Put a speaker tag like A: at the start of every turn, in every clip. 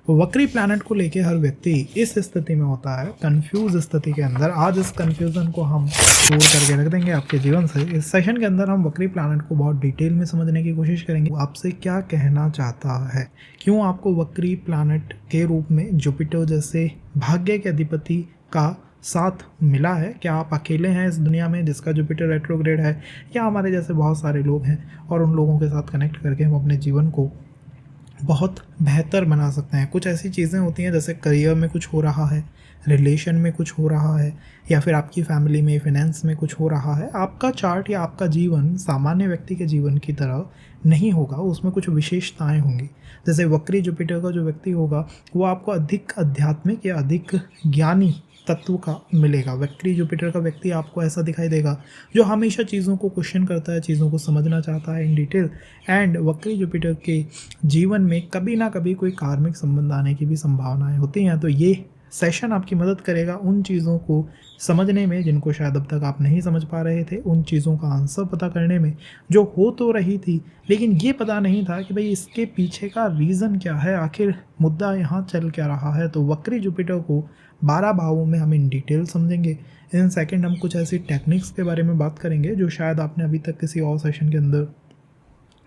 A: वक्री प्लैनेट को लेके हर व्यक्ति इस स्थिति में होता है, कंफ्यूज स्थिति के अंदर। आज इस कंफ्यूजन को हम दूर करके रख देंगे आपके जीवन से। इस सेशन के अंदर हम वक्री प्लैनेट को बहुत डिटेल में समझने की कोशिश करेंगे। वो आपसे क्या कहना चाहता है, क्यों आपको वक्री प्लैनेट के रूप में जुपिटर जैसे भाग्य के अधिपति का साथ मिला है। क्या आप अकेले हैं इस दुनिया में जिसका जुपिटर रेट्रोग्रेड है, या हमारे जैसे बहुत सारे लोग हैं और उन लोगों के साथ कनेक्ट करके हम अपने जीवन को बहुत बेहतर बना सकते हैं। कुछ ऐसी चीज़ें होती हैं जैसे करियर में कुछ हो रहा है, रिलेशन में कुछ हो रहा है, या फिर आपकी फैमिली में फाइनेंस में कुछ हो रहा है। आपका चार्ट या आपका जीवन सामान्य व्यक्ति के जीवन की तरह नहीं होगा, उसमें कुछ विशेषताएं होंगी। जैसे वक्री जुपिटर का जो व्यक्ति होगा वो आपको अधिक आध्यात्मिक या अधिक ज्ञानी तत्व का मिलेगा। वक्री जुपिटर का व्यक्ति आपको ऐसा दिखाई देगा जो हमेशा चीज़ों को क्वेश्चन करता है, चीज़ों को समझना चाहता है इन डिटेल। एंड वक्री जुपिटर के जीवन में कभी ना कभी कोई कार्मिक संबंध आने की भी संभावनाएं होती हैं। तो ये सेशन आपकी मदद करेगा उन चीज़ों को समझने में जिनको शायद अब तक आप नहीं समझ पा रहे थे, उन चीज़ों का आंसर पता करने में जो हो तो रही थी लेकिन ये पता नहीं था कि भाई इसके पीछे का रीज़न क्या है, आखिर मुद्दा यहाँ चल क्या रहा है। तो वक्री जुपिटर को 12 भावों में हम इन डिटेल समझेंगे। इन सेकंड हम कुछ ऐसी टेक्निक्स के बारे में बात करेंगे जो शायद आपने अभी तक किसी और सेशन के अंदर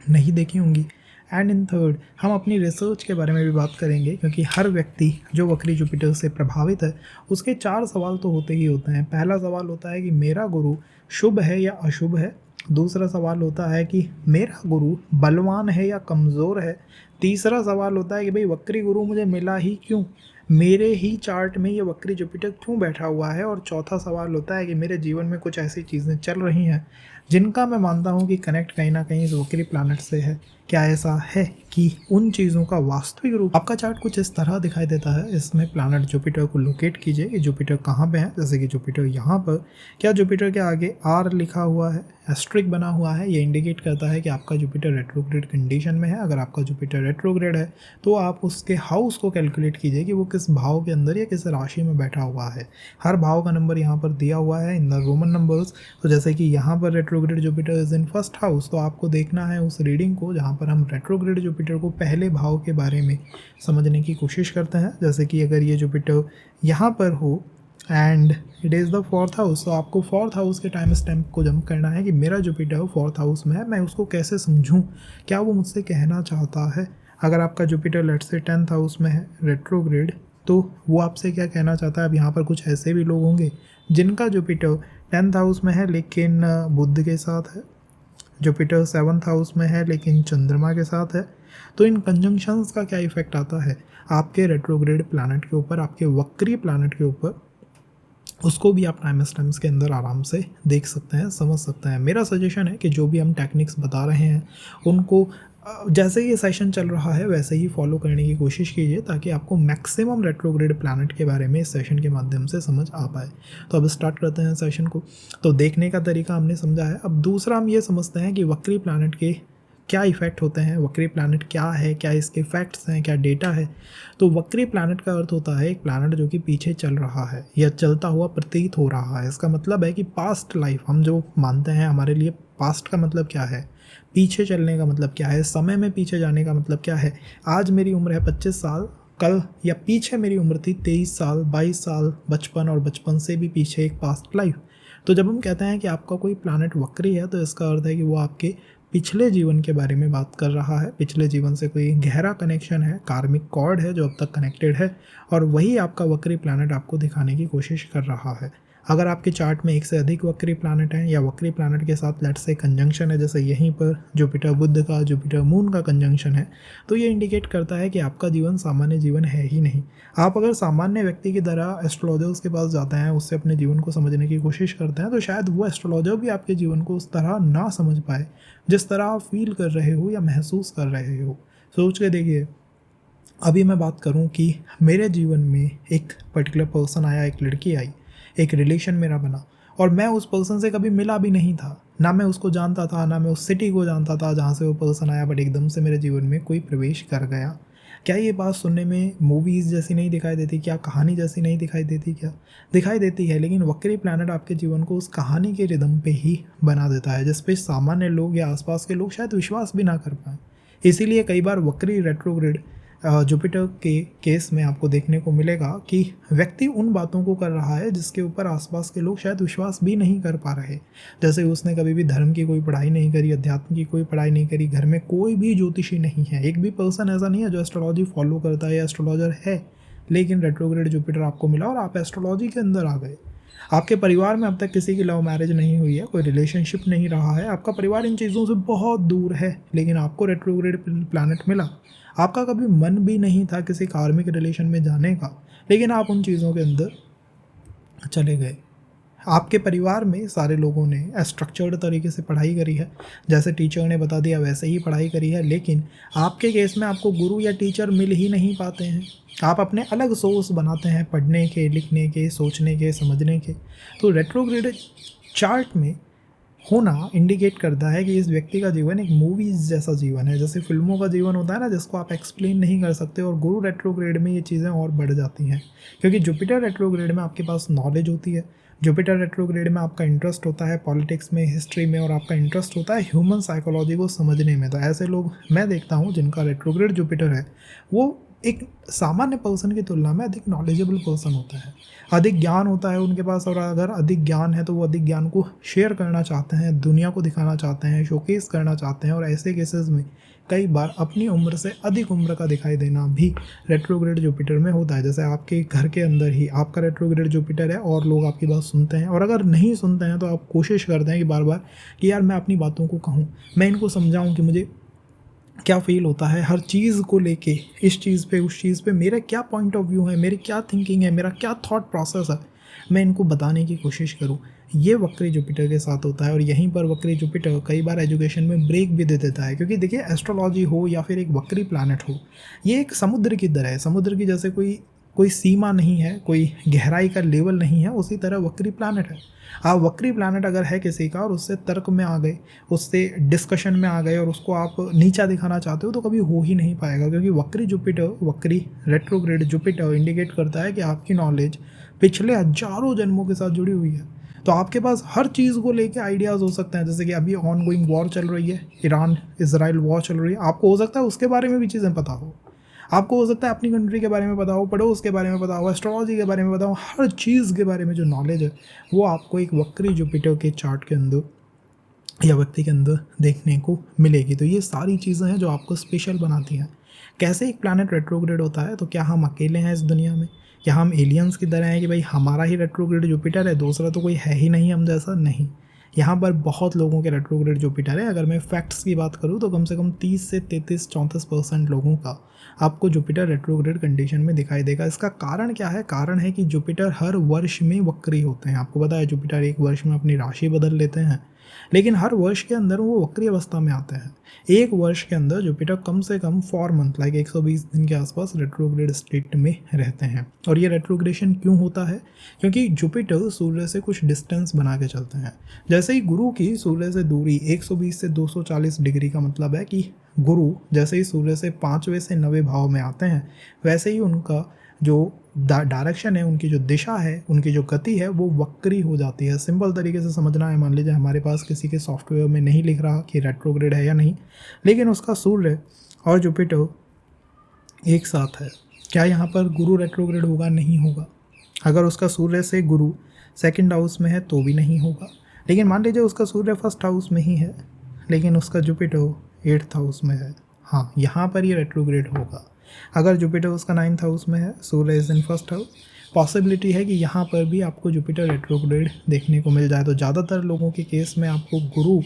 A: नहीं देखी होंगी। एंड इन थर्ड हम अपनी रिसर्च के बारे में भी बात करेंगे, क्योंकि हर व्यक्ति जो वक्री जुपिटर से प्रभावित है उसके 4 सवाल तो होते ही होते हैं। पहला सवाल होता है कि मेरा गुरु शुभ है या अशुभ है। दूसरा सवाल होता है कि मेरा गुरु बलवान है या कमज़ोर है। तीसरा सवाल होता है कि भाई वक्री गुरु मुझे मिला ही क्यों, मेरे ही चार्ट में ये वक्री जुपिटर क्यों बैठा हुआ है। और चौथा सवाल होता है कि मेरे जीवन में कुछ ऐसी चीज़ें चल रही हैं जिनका मैं मानता हूँ कि कनेक्ट कहीं ना कहीं इस वक्री प्लैनेट से है। क्या ऐसा है कि उन चीज़ों का वास्तविक रूप आपका चार्ट कुछ इस तरह दिखाई देता है। इसमें प्लैनेट जुपिटर को लोकेट कीजिए कि जुपिटर कहाँ पे है। जैसे कि जुपिटर यहाँ पर, क्या जुपिटर के आगे आर लिखा हुआ है, एस्ट्रिक बना हुआ है, ये इंडिकेट करता है कि आपका जुपिटर रेट्रोग्रेड कंडीशन में है। अगर आपका जुपिटर रेट्रोग्रेड है तो आप उसके हाउस को कैलकुलेट कीजिए कि वो किस भाव के अंदर या किस राशि में बैठा हुआ है। हर भाव का नंबर यहाँ पर दिया हुआ है इन द रोमन नंबर्स। तो जैसे कि यहाँ पर retrograde Jupiter is in first house, तो आपको देखना है उस रीडिंग को जहाँ पर हम रेट्रोग्रेड जुपिटर को पहले भाव के बारे में समझने की कोशिश करते हैं। जैसे कि अगर ये जुपिटर यहाँ पर हो and it is the 4th house, तो आपको 4th हाउस के टाइम स्टैम्प को जंप करना है कि मेरा जुपिटर 4th हाउस में है, मैं उसको कैसे समझूं, क्या वो मुझसे कहना चाहता है। अगर आपका जुपिटर लेट से 10th हाउस में है रेट्रोग्रेड, तो वो आपसे क्या कहना चाहता है। अब यहाँ पर कुछ ऐसे भी लोग होंगे जिनका जुपिटर 10th हाउस में है लेकिन बुध के साथ है, जुपिटर 7th हाउस में है लेकिन चंद्रमा के साथ है। तो इन कंजंक्शंस का क्या इफेक्ट आता है आपके रेट्रोग्रेड प्लैनेट के ऊपर, आपके वक्री प्लैनेट के ऊपर, उसको भी आप टाइम स्टैम्प्स के अंदर आराम से देख सकते हैं, समझ सकते हैं। मेरा सजेशन है कि जो भी हम टेक्निक्स बता रहे हैं उनको जैसे ये सेशन चल रहा है वैसे ही फॉलो करने की कोशिश कीजिए, ताकि आपको मैक्सिमम रेट्रोग्रेड प्लैनेट के बारे में इस सेशन के माध्यम से समझ आ पाए। तो अब स्टार्ट करते हैं सेशन को। तो देखने का तरीका हमने समझा है। अब दूसरा हम ये समझते हैं कि वक्री प्लैनेट के क्या इफ़ेक्ट होते हैं, वक्री प्लैनेट क्या है, क्या इसके फैक्ट्स हैं, क्या डेटा है। तो वक्री प्लैनेट का अर्थ होता है एक प्लैनेट जो कि पीछे चल रहा है या चलता हुआ प्रतीत हो रहा है। इसका मतलब है कि पास्ट लाइफ हम जो मानते हैं, हमारे लिए पास्ट का मतलब क्या है, पीछे चलने का मतलब क्या है, समय में पीछे जाने का मतलब क्या है। आज मेरी उम्र है 25 साल, कल या पीछे मेरी उम्र थी 23 साल, 22 साल, बचपन, और बचपन से भी पीछे एक पास्ट लाइफ। तो जब हम कहते हैं कि आपका कोई प्लैनेट वक्री है तो इसका अर्थ है कि वो आपके पिछले जीवन के बारे में बात कर रहा है। पिछले जीवन से कोई गहरा कनेक्शन है, कार्मिक कॉर्ड है जो अब तक कनेक्टेड है, और वही आपका वक्री प्लैनेट आपको दिखाने की कोशिश कर रहा है। अगर आपके चार्ट में एक से अधिक वक्री प्लैनेट हैं या वक्री प्लैनेट के साथ लेट्स से कंजंक्शन है, जैसे यहीं पर जुपिटर बुध का, जुपिटर मून का कंजंक्शन है, तो ये इंडिकेट करता है कि आपका जीवन सामान्य जीवन है ही नहीं। आप अगर सामान्य व्यक्ति की तरह एस्ट्रोलॉजर्स के पास जाते हैं, उससे अपने जीवन को समझने की कोशिश करते हैं, तो शायद वो एस्ट्रोलॉजर भी आपके जीवन को उस तरह ना समझ पाए जिस तरह आप फील कर रहे हो या महसूस कर रहे हो। सोच के देखिए, अभी मैं बात करूं कि मेरे जीवन में एक पर्टिकुलर पर्सन आया, एक लड़की आई, एक रिलेशन मेरा बना, और मैं उस पर्सन से कभी मिला भी नहीं था, ना मैं उसको जानता था, ना मैं उस सिटी को जानता था जहाँ से वो पर्सन आया, बट एकदम से मेरे जीवन में कोई प्रवेश कर गया। क्या ये बात सुनने में मूवीज़ जैसी नहीं दिखाई देती, क्या कहानी जैसी नहीं दिखाई देती? क्या दिखाई देती है, लेकिन वक्री प्लैनेट आपके जीवन को उस कहानी के रिदम पे ही बना देता है जिस पे सामान्य लोग या आसपास के लोग शायद विश्वास भी ना कर पाएँ। इसीलिए कई बार वक्री रेट्रोग्रेड जुपिटर के केस में आपको देखने को मिलेगा कि व्यक्ति उन बातों को कर रहा है जिसके ऊपर आसपास के लोग शायद विश्वास भी नहीं कर पा रहे। जैसे उसने कभी भी धर्म की कोई पढ़ाई नहीं करी, अध्यात्म की कोई पढ़ाई नहीं करी, घर में कोई भी ज्योतिषी नहीं है, एक भी पर्सन ऐसा नहीं है जो एस्ट्रोलॉजी फॉलो करता है या एस्ट्रोलॉजर है, लेकिन रेट्रोग्रेड जुपिटर आपको मिला और आप एस्ट्रोलॉजी के अंदर आ गए। आपके परिवार में अब तक किसी की लव मैरिज नहीं हुई है, कोई रिलेशनशिप नहीं रहा है, आपका परिवार इन चीज़ों से बहुत दूर है, लेकिन आपको रेट्रोग्रेड प्लैनेट मिला। आपका कभी मन भी नहीं था किसी कार्मिक रिलेशन में जाने का, लेकिन आप उन चीज़ों के अंदर चले गए। आपके परिवार में सारे लोगों ने स्ट्रक्चर्ड तरीके से पढ़ाई करी है, जैसे टीचर ने बता दिया वैसे ही पढ़ाई करी है, लेकिन आपके केस में आपको गुरु या टीचर मिल ही नहीं पाते हैं। आप अपने अलग सोर्स बनाते हैं पढ़ने के, लिखने के, सोचने के, समझने के। तो रेट्रोग्रेड चार्ट में होना इंडिकेट करता है कि इस व्यक्ति का जीवन एक मूवीज़ जैसा जीवन है, जैसे फिल्मों का जीवन होता है ना, जिसको आप एक्सप्लेन नहीं कर सकते। और गुरु रेट्रोग्रेड में ये चीज़ें और बढ़ जाती हैं, क्योंकि जुपिटर रेट्रोग्रेड में आपके पास नॉलेज होती है। जुपिटर रेट्रोग्रेड में आपका इंटरेस्ट होता है पॉलिटिक्स में, हिस्ट्री में, और आपका इंटरेस्ट होता है ह्यूमन साइकोलॉजी को समझने में। तो ऐसे लोग मैं देखता हूँ जिनका रेट्रोग्रेड जुपिटर है, वो एक सामान्य पर्सन की तुलना में अधिक नॉलेजेबल पर्सन होता है, अधिक ज्ञान होता है उनके पास। और अगर अधिक ज्ञान है तो वो अधिक ज्ञान को शेयर करना चाहते हैं, दुनिया को दिखाना चाहते हैं, शोकेस करना चाहते हैं। और ऐसे केसेस में कई बार अपनी उम्र से अधिक उम्र का दिखाई देना भी रेट्रोग्रेड जुपिटर में होता है। जैसे आपके घर के अंदर ही आपका रेट्रोग्रेड जुपिटर है और लोग आपकी बात सुनते हैं, और अगर नहीं सुनते हैं तो आप कोशिश करते हैं कि बार बार कि यार मैं अपनी बातों को कहूँ, मैं इनको समझाऊँ कि मुझे क्या फ़ील होता है हर चीज़ को लेके, इस चीज़ पे, उस चीज़ पे मेरा क्या पॉइंट ऑफ व्यू है, मेरी क्या थिंकिंग है, मेरा क्या थॉट प्रोसेस है, मैं इनको बताने की कोशिश करूँ। ये वक्री जुपिटर के साथ होता है। और यहीं पर वक्री जुपिटर कई बार एजुकेशन में ब्रेक भी दे देता है, क्योंकि देखिए एस्ट्रोलॉजी हो या फिर एक वक्री प्लैनेट हो, ये एक समुद्र की तरह है। समुद्र की जैसे कोई सीमा नहीं है, कोई गहराई का लेवल नहीं है, उसी तरह वक्री प्लैनेट है। आप वक्री प्लैनेट अगर है किसी का और उससे तर्क में आ गए, उससे डिस्कशन में आ गए और उसको आप नीचा दिखाना चाहते हो, तो कभी हो ही नहीं पाएगा। क्योंकि वक्री जुपिटर, वक्री रेट्रोग्रेड जुपिटर इंडिकेट करता है कि आपकी नॉलेज पिछले हजारों जन्मों के साथ जुड़ी हुई है। तो आपके पास हर चीज़ को लेके आइडियाज़ हो सकते हैं। जैसे कि अभी ऑन गोइंग वॉर चल रही है, ईरान इजराइल वॉर चल रही है, आपको हो सकता है उसके बारे में भी चीज़ें पता हो। आपको हो सकता है अपनी कंट्री के बारे में पता हो, पड़ोस के बारे में पता हो, एस्ट्रोलॉजी के बारे में पता हो, हर चीज़ के बारे में जो नॉलेज है वो आपको एक वक्री जुपिटर के चार्ट के अंदर या व्यक्ति के अंदर देखने को मिलेगी। तो ये सारी चीज़ें हैं जो आपको स्पेशल बनाती हैं। कैसे एक प्लैनेट रेट्रोग्रेड होता है, तो क्या हम अकेले हैं इस दुनिया में, क्या हम एलियंस की तरह हैं कि भाई हमारा ही रेट्रोग्रेड जुपिटर है, दूसरा तो कोई है ही नहीं हम जैसा? नहीं, यहाँ पर बहुत लोगों के रेट्रोग्रेड जुपिटर है। अगर मैं फैक्ट्स की बात करूँ तो कम से कम 30 से 33-34% लोगों का आपको जुपिटर रेट्रोग्रेड कंडीशन में दिखाई देगा। इसका कारण क्या है? कारण है कि जुपिटर हर वर्ष में वक्री होते हैं। आपको पता है जुपिटर एक वर्ष में अपनी राशि बदल लेते हैं, लेकिन हर वर्ष के अंदर वो वक्री अवस्था में आते हैं। एक वर्ष के अंदर जुपिटर कम से कम 4 मंथ लाइक 120 दिन के आसपास रेट्रोग्रेड स्टेट में रहते हैं। और ये रेट्रोग्रेशन क्यों होता है? क्योंकि जुपिटर सूर्य से कुछ डिस्टेंस बना के चलते हैं। जैसे ही गुरु की सूर्य से दूरी 120 से 240 डिग्री का मतलब है कि गुरु जैसे ही सूर्य से 5वें से 9वें भाव में आते हैं, वैसे ही उनका जो डायरेक्शन है, उनकी जो दिशा है, उनकी जो गति है वो वक्री हो जाती है। सिंपल तरीके से समझना है, मान लीजिए हमारे पास किसी के सॉफ्टवेयर में नहीं लिख रहा कि रेट्रोग्रेड है या नहीं, लेकिन उसका सूर्य और जुपिटर एक साथ है, क्या यहाँ पर गुरु रेट्रोग्रेड होगा? नहीं होगा। अगर उसका सूर्य से गुरु सेकंड हाउस में है तो भी नहीं होगा। लेकिन मान लीजिए उसका सूर्य फर्स्ट हाउस में ही है, लेकिन उसका जुपिटर 8th हाउस में है, हाँ, यहाँ पर ये रेट्रोग्रेड होगा। अगर जुपिटर उसका 9th हाउस में है, Surya is in first house, possibility है कि यहाँ पर भी आपको जुपिटर रेट्रोग्रेड देखने को मिल जाए। तो ज़्यादातर लोगों के केस में आपको गुरु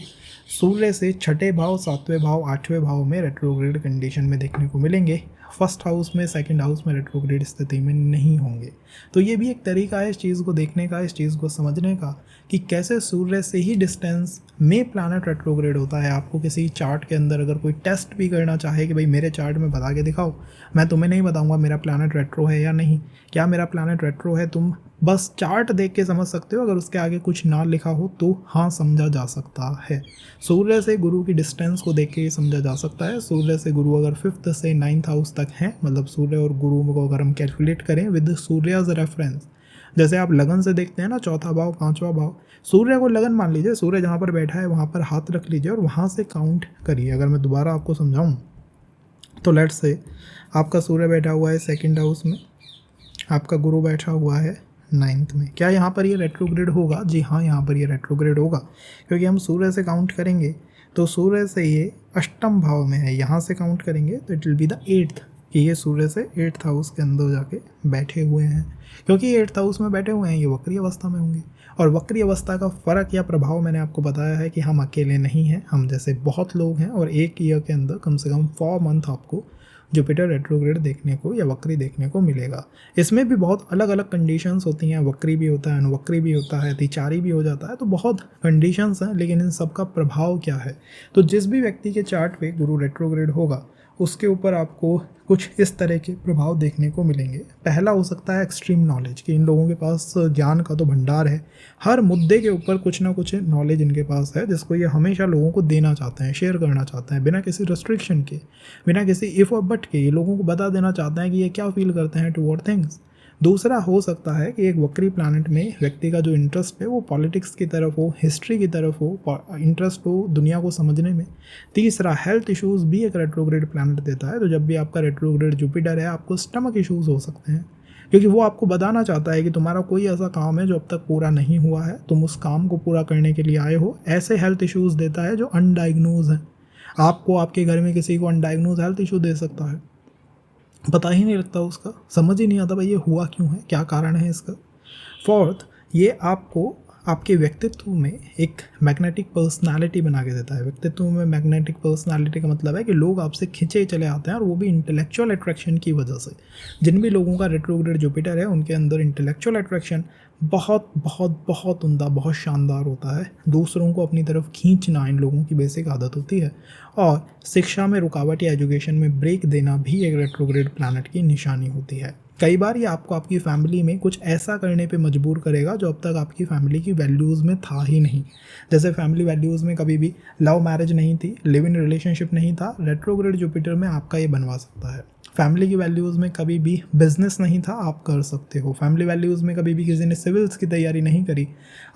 A: सूर्य से 6ठे भाव, 7वें भाव, 8वें भाव में रेट्रोग्रेड कंडीशन में देखने को मिलेंगे। फर्स्ट हाउस में, सेकंड हाउस में रेट्रोग्रेड स्थिति में नहीं होंगे। तो ये भी एक तरीका है इस चीज़ को देखने का, इस चीज़ को समझने का कि कैसे सूर्य से ही डिस्टेंस में प्लैनेट रेट्रोग्रेड होता है। आपको किसी चार्ट के अंदर अगर कोई टेस्ट भी करना चाहे कि भाई मेरे चार्ट में बता के दिखाओ, मैं तुम्हें नहीं बताऊंगा मेरा प्लैनेट रेट्रो है या नहीं, क्या मेरा प्लैनेट रेट्रो है, तुम बस चार्ट देख के समझ सकते हो। अगर उसके आगे कुछ ना लिखा हो तो हाँ समझा जा सकता है। सूर्य से गुरु की डिस्टेंस को देख के ही समझा जा सकता है। सूर्य से गुरु अगर 5th से 9th हाउस तक है, मतलब सूर्य और गुरु को अगर हम कैलकुलेट करें विद सूर्याज रेफरेंस, जैसे आप लगन से देखते हैं ना, 4था भाव, 5वां भाव, सूर्य को लगन मान लीजिए, सूर्य जहाँ पर बैठा है वहाँ पर हाथ रख लीजिए और वहाँ से काउंट करिए। अगर मैं दोबारा आपको समझाऊँ तो लेट्स से आपका सूर्य बैठा हुआ है सेकंड हाउस में, आपका गुरु बैठा हुआ है नाइन्थ में। क्या यहाँ पर ये रेट्रोग्रेड होगा? जी हाँ, यहाँ पर ये रेट्रोग्रेड होगा, क्योंकि हम सूर्य से काउंट करेंगे तो सूर्य से ये अष्टम भाव में है, यहाँ से काउंट करेंगे तो it will be the eighth, कि ये सूर्य से एट्थ हाउस के अंदर जाके बैठे हुए हैं। क्योंकि एट्थ हाउस में बैठे हुए हैं, ये वक्री अवस्था में होंगे। और वक्री अवस्था का फ़र्क या प्रभाव मैंने आपको बताया है कि हम अकेले नहीं हैं, हम जैसे बहुत लोग हैं, और एक ईयर के अंदर कम से कम 4 मंथ आपको जुपिटर रेट्रोग्रेड देखने को या वक्री देखने को मिलेगा। इसमें भी बहुत अलग अलग कंडीशंस होती हैं, वक्री भी होता है, अनुवक्री भी होता है, अतिचारी भी हो जाता है, तो बहुत कंडीशंस हैं। लेकिन इन सब का प्रभाव क्या है? तो जिस भी व्यक्ति के चार्ट पे गुरु रेट्रोग्रेड होगा उसके ऊपर आपको कुछ इस तरह के प्रभाव देखने को मिलेंगे। पहला हो सकता है एक्सट्रीम नॉलेज, कि इन लोगों के पास ज्ञान का तो भंडार है, हर मुद्दे के ऊपर कुछ ना कुछ नॉलेज इनके पास है, जिसको ये हमेशा लोगों को देना चाहते हैं, शेयर करना चाहते हैं, बिना किसी रेस्ट्रिक्शन के, बिना किसी इफ़ और बट के। ये लोगों को बता देना चाहते हैं कि ये क्या फील करते हैं टुवर्ड थिंग्स। दूसरा हो सकता है कि एक वक्री प्लैनेट में व्यक्ति का जो इंटरेस्ट है वो पॉलिटिक्स की तरफ हो, हिस्ट्री की तरफ हो, इंटरेस्ट हो दुनिया को समझने में। तीसरा, हेल्थ इश्यूज़ भी एक रेट्रोग्रेड प्लैनेट देता है। तो जब भी आपका रेट्रोग्रेड जुपिटर है, आपको स्टमक इश्यूज़ हो सकते हैं, क्योंकि वो आपको बताना चाहता है कि तुम्हारा कोई ऐसा काम है जो अब तक पूरा नहीं हुआ है, तुम उस काम को पूरा करने के लिए आए हो। ऐसे हेल्थ इश्यूज़ देता है जो अनडायग्नोज हैं। आपको आपके घर में किसी को अनडायग्नोज हेल्थ इशू दे सकता है, पता ही नहीं लगता, उसका समझ ही नहीं आता भाई ये हुआ क्यों है, क्या कारण है इसका। फोर्थ, ये आपको आपके व्यक्तित्व में एक मैग्नेटिक पर्सनालिटी बना के देता है। व्यक्तित्व में मैग्नेटिक पर्सनालिटी का मतलब है कि लोग आपसे खिंचे चले आते हैं, और वो भी इंटेलेक्चुअल अट्रैक्शन की वजह से। जिन भी लोगों का रेट्रोग्रेड जुपिटर है उनके अंदर इंटेलेक्चुअल अट्रैक्शन बहुत बहुत बहुत उम्दा, बहुत शानदार होता है। दूसरों को अपनी तरफ खींचना इन लोगों की बेसिक आदत होती है। और शिक्षा में रुकावट या एजुकेशन में ब्रेक देना भी एक रेट्रोग्रेड प्लैनेट की निशानी होती है। कई बार ये आपको आपकी फैमिली में कुछ ऐसा करने पे मजबूर करेगा जो अब तक आपकी फैमिली की वैल्यूज़ में था ही नहीं। जैसे फैमिली वैल्यूज़ में कभी भी लव मैरिज नहीं थी, लिव इन रिलेशनशिप नहीं था, रेट्रोग्रेड जुपिटर में आपका ये बनवा सकता है। फैमिली की वैल्यूज़ में कभी भी बिजनेस नहीं था, आप कर सकते हो। फैमिली वैल्यूज़ में कभी भी किसी ने सिविल्स की तैयारी नहीं करी,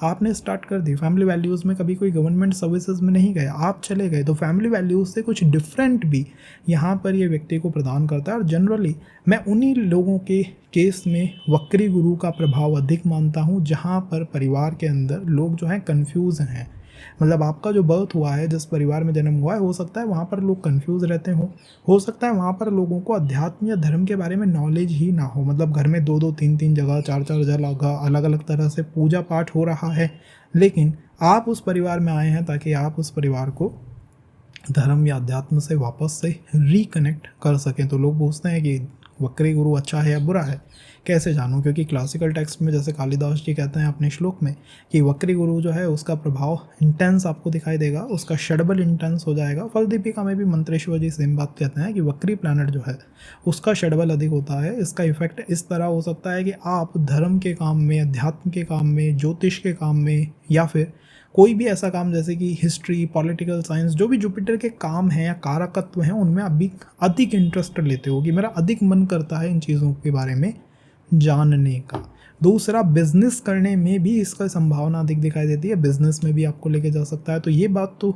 A: आपने स्टार्ट कर दी। फैमिली वैल्यूज़ में कभी कोई गवर्नमेंट सर्विसेज में नहीं गए, आप चले गए। तो फैमिली वैल्यूज़ से कुछ डिफरेंट भी यहाँ पर ये व्यक्ति को प्रदान करता है। और जनरली मैं उन्हीं लोगों के केस में वक्री गुरु का प्रभाव अधिक मानता हूँ जहाँ पर परिवार के अंदर लोग जो हैं कन्फ्यूज़ हैं। मतलब आपका जो बर्थ हुआ है, जिस परिवार में जन्म हुआ है, हो सकता है वहाँ पर लोग कंफ्यूज रहते हो सकता है वहाँ पर लोगों को अध्यात्म या धर्म के बारे में नॉलेज ही ना हो। मतलब घर में 2-2 3-3 जगह 4-4 जगह अलग अलग तरह से पूजा पाठ हो रहा है, लेकिन आप उस परिवार में आए हैं ताकि आप उस परिवार को धर्म या अध्यात्म से वापस से रिकनेक्ट कर सकें। तो लोग पूछते हैं कि वक्री गुरु अच्छा है या बुरा है, कैसे जानूं? क्योंकि क्लासिकल टेक्स्ट में जैसे कालिदास जी कहते हैं अपने श्लोक में कि वक्री गुरु जो है उसका प्रभाव इंटेंस आपको दिखाई देगा, उसका षडबल इंटेंस हो जाएगा। फल दीपिका में भी मंत्रेश्वर जी सेम बात कहते हैं कि वक्री प्लैनेट जो है उसका षडबल अधिक होता है। इसका इफेक्ट इस तरह हो सकता है कि आप धर्म के काम में, अध्यात्म के काम में, ज्योतिष के काम में, या फिर कोई भी ऐसा काम जैसे कि हिस्ट्री, पॉलिटिकल साइंस, जो भी जुपिटर के काम हैं या कारकत्व हैं उनमें अभी अधिक इंटरेस्ट लेते हो, कि मेरा अधिक मन करता है इन चीज़ों के बारे में जानने का। दूसरा, बिजनेस करने में भी इसका संभावना अधिक दिखाई देती है, बिजनेस में भी आपको लेके जा सकता है। तो ये बात तो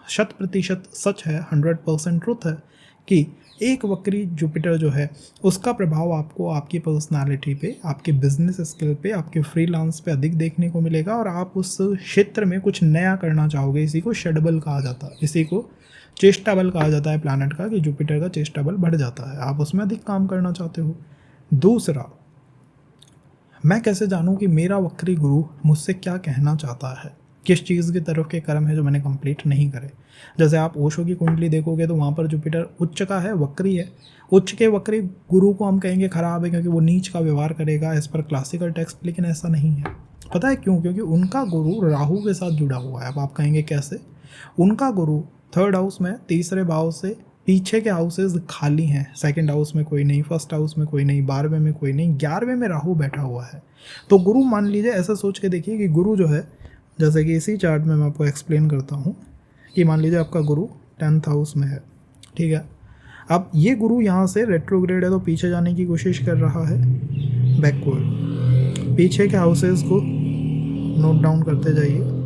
A: 100% सच है, 100% ट्रुथ है कि एक वक्री जुपिटर जो है उसका प्रभाव आपको आपकी पर्सनालिटी पे, आपके बिजनेस स्किल पे, आपके फ्रीलांस पे अधिक देखने को मिलेगा, और आप उस क्षेत्र में कुछ नया करना चाहोगे। इसी को षडबल कहा जाता है, इसी को चेष्टा बल कहा जाता है प्लैनेट का, कि जुपिटर का चेष्टा बल बढ़ जाता है, आप उसमें अधिक काम करना चाहते हो। दूसरा, मैं कैसे जानूं कि मेरा वक्री गुरु मुझसे क्या कहना चाहता है, किस चीज़ की तरफ के कर्म है जो मैंने कंप्लीट नहीं करे। जैसे आप ओशो की कुंडली देखोगे तो वहाँ पर जुपिटर उच्च का है, वक्री है। उच्च के वक्री गुरु को हम कहेंगे खराब है क्योंकि वो नीच का व्यवहार करेगा एज पर क्लासिकल टेक्स्ट, लेकिन ऐसा नहीं है। पता है क्यों? क्योंकि उनका गुरु राहु के साथ जुड़ा हुआ है। अब आप कहेंगे कैसे? उनका गुरु 3rd हाउस में, तीसरे भाव से पीछे के हाउसेज खाली हैं। 2nd हाउस में कोई नहीं, 1st हाउस में कोई नहीं, 12वें में कोई नहीं, 11वें में राहु बैठा हुआ है। तो गुरु, मान लीजिए ऐसा सोच के देखिए कि गुरु जो है, जैसे कि इसी चार्ट में मैं आपको एक्सप्लेन करता हूँ कि मान लीजिए आपका गुरु 10th हाउस में है, ठीक है। अब ये गुरु यहाँ से रेट्रोग्रेड है तो पीछे जाने की कोशिश कर रहा है, बैकवर्ड। पीछे के हाउसेज को नोट डाउन करते जाइए।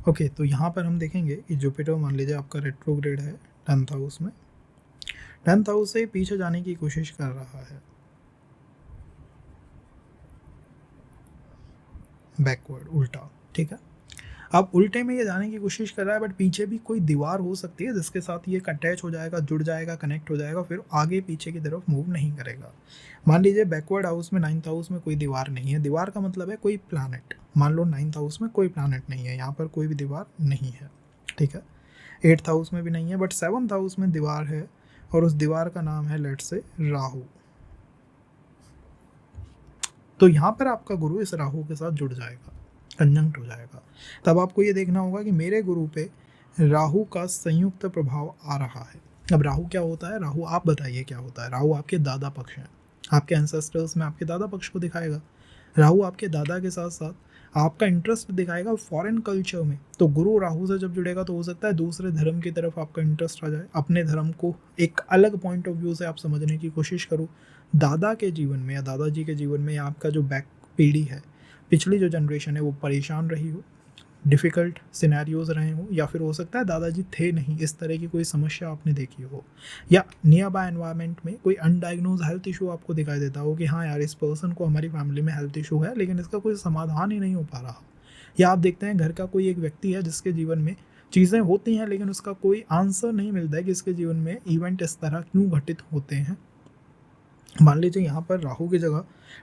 A: ओके, तो यहाँ पर हम देखेंगे कि जुपिटर मान लीजिए आपका रेट्रोग्रेड है 10th हाउस में, 10th हाउस से पीछे जाने की कोशिश कर रहा है, बैकवर्ड, उल्टा, ठीक है। अब उल्टे में ये जाने की कोशिश कर रहा है, बट पीछे भी कोई दीवार हो सकती है जिसके साथ ये अटैच हो जाएगा, जुड़ जाएगा, कनेक्ट हो जाएगा, फिर आगे पीछे की तरफ मूव नहीं करेगा। मान लीजिए बैकवर्ड हाउस में 9th हाउस में कोई दीवार नहीं है, दीवार का मतलब है कोई प्लैनेट, मान लो 9th हाउस में कोई प्लैनेट नहीं है, यहाँ पर कोई भी दीवार नहीं है, ठीक है। 8th हाउस में भी नहीं है, बट 7th हाउस में दीवार है, और उस दीवार का नाम है लेट्स से राहु। तो यहाँ पर आपका गुरु इस राहु के साथ जुड़ जाएगा, कंजंक्ट हो जाएगा। तब आपको ये देखना होगा कि मेरे गुरु पे राहु का संयुक्त प्रभाव आ रहा है। अब राहु क्या होता है? राहु आप बताइए क्या होता है? राहु आपके दादा पक्ष हैं, आपके एंसेस्टर्स में आपके दादा पक्ष को दिखाएगा। राहु आपके दादा के साथ साथ आपका इंटरेस्ट दिखाएगा फॉरेन कल्चर में। तो गुरु राहु से जब जुड़ेगा तो हो सकता है दूसरे धर्म की तरफ आपका इंटरेस्ट आ जाए, अपने धर्म को एक अलग पॉइंट ऑफ व्यू से आप समझने की कोशिश करो। दादा के जीवन में या दादाजी के जीवन में या आपका जो बैक पीढ़ी है, पिछली जो जनरेशन है, वो परेशान रही हो, डिफ़िकल्ट सिनेरियोज रहे हों, या फिर हो सकता है दादाजी थे नहीं, इस तरह की कोई समस्या आपने देखी हो, या नियर बाय एनवायरनमेंट में कोई अनडायग्नोज हेल्थ इशू आपको दिखाई देता हो कि हाँ यार, इस पर्सन को हमारी फैमिली में हेल्थ इशू है लेकिन इसका कोई समाधान ही नहीं हो पा रहा। या आप देखते हैं घर का कोई एक व्यक्ति है जिसके जीवन में चीज़ें होती हैं लेकिन उसका कोई आंसर नहीं मिलता है कि इसके जीवन में इवेंट इस तरह क्यों घटित होते हैं। मान लीजिए यहाँ पर राहु की जगह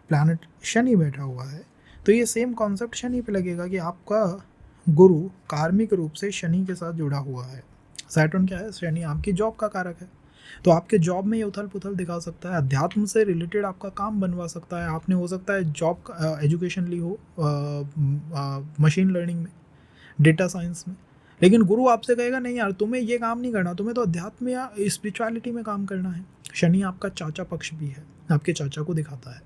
A: प्लैनेट शनि बैठा हुआ है, तो ये सेम कॉन्सेप्ट शनि पे लगेगा कि आपका गुरु कार्मिक रूप से शनि के साथ जुड़ा हुआ है। सैटर्न क्या है? शनि आपकी जॉब का कारक है, तो आपके जॉब में ये उथल पुथल दिखा सकता है, अध्यात्म से रिलेटेड आपका काम बनवा सकता है। आपने हो सकता है जॉब एजुकेशन ली हो मशीन लर्निंग में, डेटा साइंस में, लेकिन गुरु आपसे कहेगा नहीं यार, तुम्हें ये काम नहीं करना, तुम्हें तो अध्यात्म या स्पिरिचुअलिटी में काम करना है। शनि आपका चाचा पक्ष भी है, आपके चाचा को दिखाता है।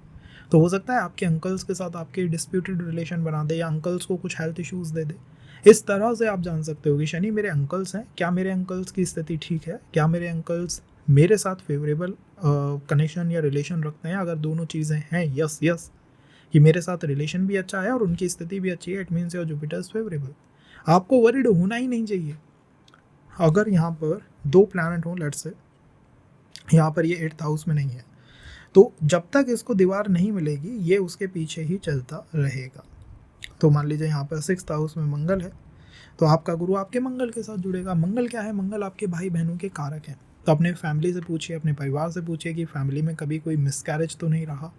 A: तो हो सकता है आपके अंकल्स के साथ आपके डिस्प्यूटेड रिलेशन बना दे, या अंकल्स को कुछ हेल्थ इश्यूज़ दे दे। इस तरह से आप जान सकते हो कि शनि मेरे अंकल्स हैं, क्या मेरे अंकल्स की स्थिति ठीक है, क्या मेरे अंकल्स मेरे साथ फेवरेबल कनेक्शन या रिलेशन रखते हैं। अगर दोनों चीज़ें हैं, यस यस, कि मेरे साथ रिलेशन भी अच्छा है और उनकी स्थिति भी अच्छी है, it means your Jupiter is favourable. आपको वरीड होना ही नहीं चाहिए। अगर यहाँ पर दो प्लैनेट हों, लेट्स से यहाँ पर ये 8th हाउस में नहीं है, तो जब तक इसको दीवार नहीं मिलेगी ये उसके पीछे ही चलता रहेगा। तो मान लीजिए यहाँ पर 6th हाउस में मंगल है, तो आपका गुरु आपके मंगल के साथ जुड़ेगा। मंगल क्या है? मंगल आपके भाई बहनों के कारक हैं। तो अपने फैमिली से पूछिए, अपने परिवार से पूछिए कि फैमिली में कभी कोई मिसकैरेज तो नहीं रहा,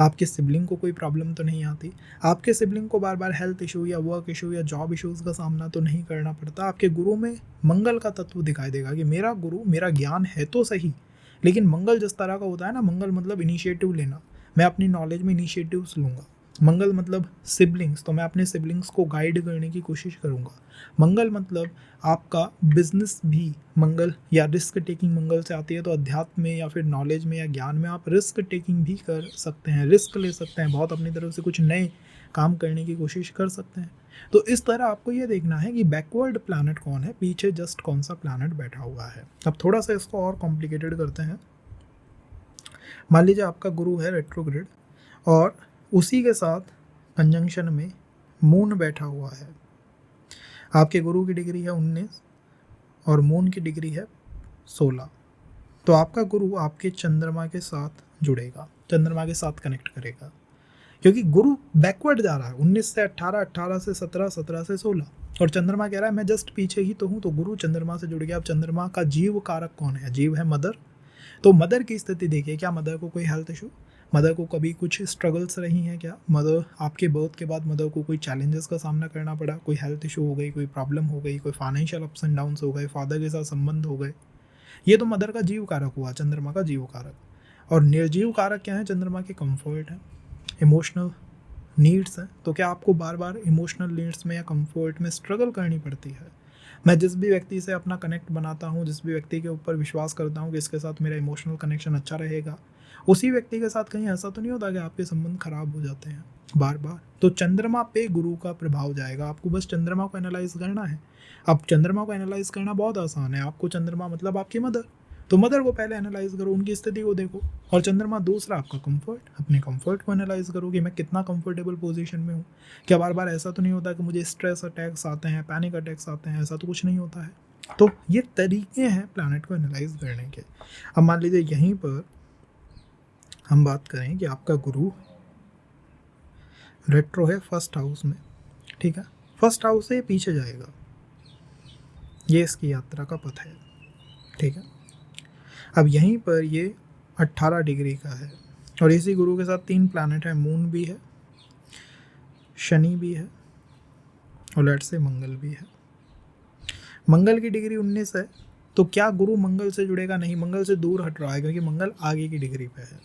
A: आपके सिबलिंग को कोई प्रॉब्लम तो नहीं आती, आपके सिबलिंग को बार बार हेल्थ इशू या वर्क इशू या जॉब इश्यूज़ का सामना तो नहीं करना पड़ता। आपके गुरु में मंगल का तत्व दिखाई देगा कि मेरा गुरु, मेरा ज्ञान है तो सही, लेकिन मंगल जिस तरह का होता है ना, मंगल मतलब इनिशिएटिव लेना, मैं अपनी नॉलेज में इनिशिएटिव्स लूँगा। मंगल मतलब सिबलिंग्स, तो मैं अपने सिबलिंग्स को गाइड करने की कोशिश करूँगा। मंगल मतलब आपका बिजनेस भी मंगल या रिस्क टेकिंग मंगल से आती है, तो अध्यात्म में या फिर नॉलेज में या ज्ञान में आप रिस्क टेकिंग भी कर सकते हैं, रिस्क ले सकते हैं, बहुत अपनी तरफ से कुछ नए काम करने की कोशिश कर सकते हैं। तो इस तरह आपको ये देखना है कि बैकवर्ड प्लैनेट कौन है, पीछे जस्ट कौन सा प्लैनेट बैठा हुआ है। अब थोड़ा सा इसको और कॉम्प्लिकेटेड करते हैं। मान लीजिए आपका गुरु है रेट्रोग्रेड और उसी के साथ कंजंक्शन में मून बैठा हुआ है। आपके गुरु की डिग्री है 19 और मून की डिग्री है 16। तो आपका गुरु आपके चंद्रमा के साथ जुड़ेगा, चंद्रमा के साथ कनेक्ट करेगा, क्योंकि गुरु बैकवर्ड जा रहा है 19 से 18, 18 से 17, 17 से 16, और चंद्रमा कह रहा है मैं जस्ट पीछे ही तो हूँ। तो गुरु चंद्रमा से जुड़ गया। अब चंद्रमा का जीव कारक कौन है? जीव है मदर। तो मदर की स्थिति देखिए, क्या मदर को कोई हेल्थ इशू, मदर को कभी कुछ स्ट्रगल्स रही हैं क्या? मदर आपके बर्थ के बाद मदर को कोई चैलेंजेस का सामना करना पड़ा, कोई हेल्थ इशू हो गई, कोई प्रॉब्लम हो गई, कोई फाइनेंशियल अप्स एंड डाउन्स हो गए, फादर के साथ संबंध हो गए। ये तो मदर का जीव कारक हुआ, चंद्रमा का जीव कारक। और निर्जीव कारक क्या है? चंद्रमा के कंफर्ट है, इमोशनल नीड्स हैं। तो क्या आपको बार बार इमोशनल नीड्स में या कंफर्ट में स्ट्रगल करनी पड़ती है? मैं जिस भी व्यक्ति से अपना कनेक्ट बनाता हूँ, जिस भी व्यक्ति के ऊपर विश्वास करता हूँ कि इसके साथ मेरा इमोशनल कनेक्शन अच्छा रहेगा, उसी व्यक्ति के साथ कहीं ऐसा तो नहीं होता कि आपके संबंध खराब हो जाते हैं बार बार? तो चंद्रमा पे गुरु का प्रभाव जाएगा। आपको बस चंद्रमा को एनालाइज करना है। अब चंद्रमा को एनालाइज करना बहुत आसान है। आपको चंद्रमा मतलब आपकी मदर, तो मदर को पहले एनालाइज करो, उनकी स्थिति को देखो, और चंद्रमा दूसरा आपका कंफर्ट, अपने कंफर्ट को एनालाइज करो कि मैं कितना कंफर्टेबल पोजीशन में हूँ। क्या बार बार ऐसा तो नहीं होता कि मुझे स्ट्रेस अटैक्स आते हैं, पैनिक अटैक्स आते हैं, ऐसा तो कुछ नहीं होता है। तो ये तरीके हैं प्लैनेट को एनालाइज करने के। अब मान लीजिए यहीं पर हम बात करें कि आपका गुरु रेट्रो है फर्स्ट हाउस में, ठीक है, फर्स्ट हाउस से पीछे जाएगा, ये इसकी यात्रा का पथ है, ठीक है। अब यहीं पर ये 18 डिग्री का है, और इसी गुरु के साथ 3 प्लैनेट है, मून भी है, शनि भी है, और लेट्स से मंगल भी है। मंगल की डिग्री 19 है, तो क्या गुरु मंगल से जुड़ेगा? नहीं, मंगल से दूर हट रहा है, क्योंकि मंगल आगे की डिग्री पे है।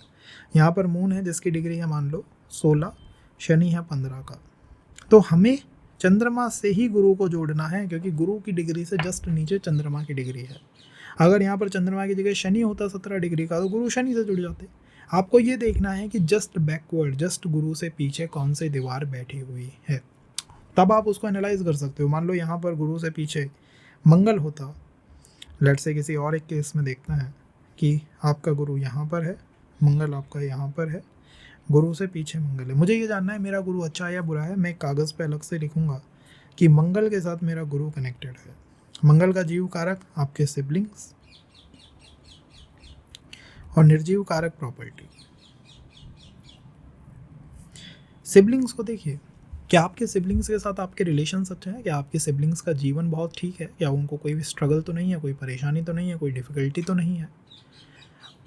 A: यहाँ पर मून है जिसकी डिग्री है मान लो 16, शनि है 15 का। तो हमें चंद्रमा से ही गुरु को जोड़ना है, क्योंकि गुरु की डिग्री से जस्ट नीचे चंद्रमा की डिग्री है। अगर यहाँ पर चंद्रमा की जगह शनि होता 17 डिग्री का, तो गुरु शनि से जुड़ जाते। आपको ये देखना है कि जस्ट बैकवर्ड, जस्ट गुरु से पीछे कौन सी दीवार बैठी हुई है, तब आप उसको एनालाइज कर सकते हो। मान लो यहाँ पर गुरु से पीछे मंगल होता, लेट से किसी और एक केस में देखते हैं कि आपका गुरु यहाँ पर है, मंगल आपका यहाँ पर है, गुरु से पीछे मंगल है। मुझे ये जानना है मेरा गुरु अच्छा है या बुरा है। मैं कागज़ पे अलग से लिखूंगा कि मंगल के साथ मेरा गुरु कनेक्टेड है। मंगल का जीव कारक आपके सिबलिंग्स, और निर्जीव कारक प्रॉपर्टी। सिबलिंग्स को देखिए, क्या आपके सिबलिंग्स के साथ आपके रिलेशंस अच्छे हैं? क्या आपके सिबलिंग्स का जीवन बहुत ठीक है? क्या उनको कोई भी स्ट्रगल तो नहीं है, कोई परेशानी तो नहीं है, कोई डिफ़िकल्टी तो नहीं है?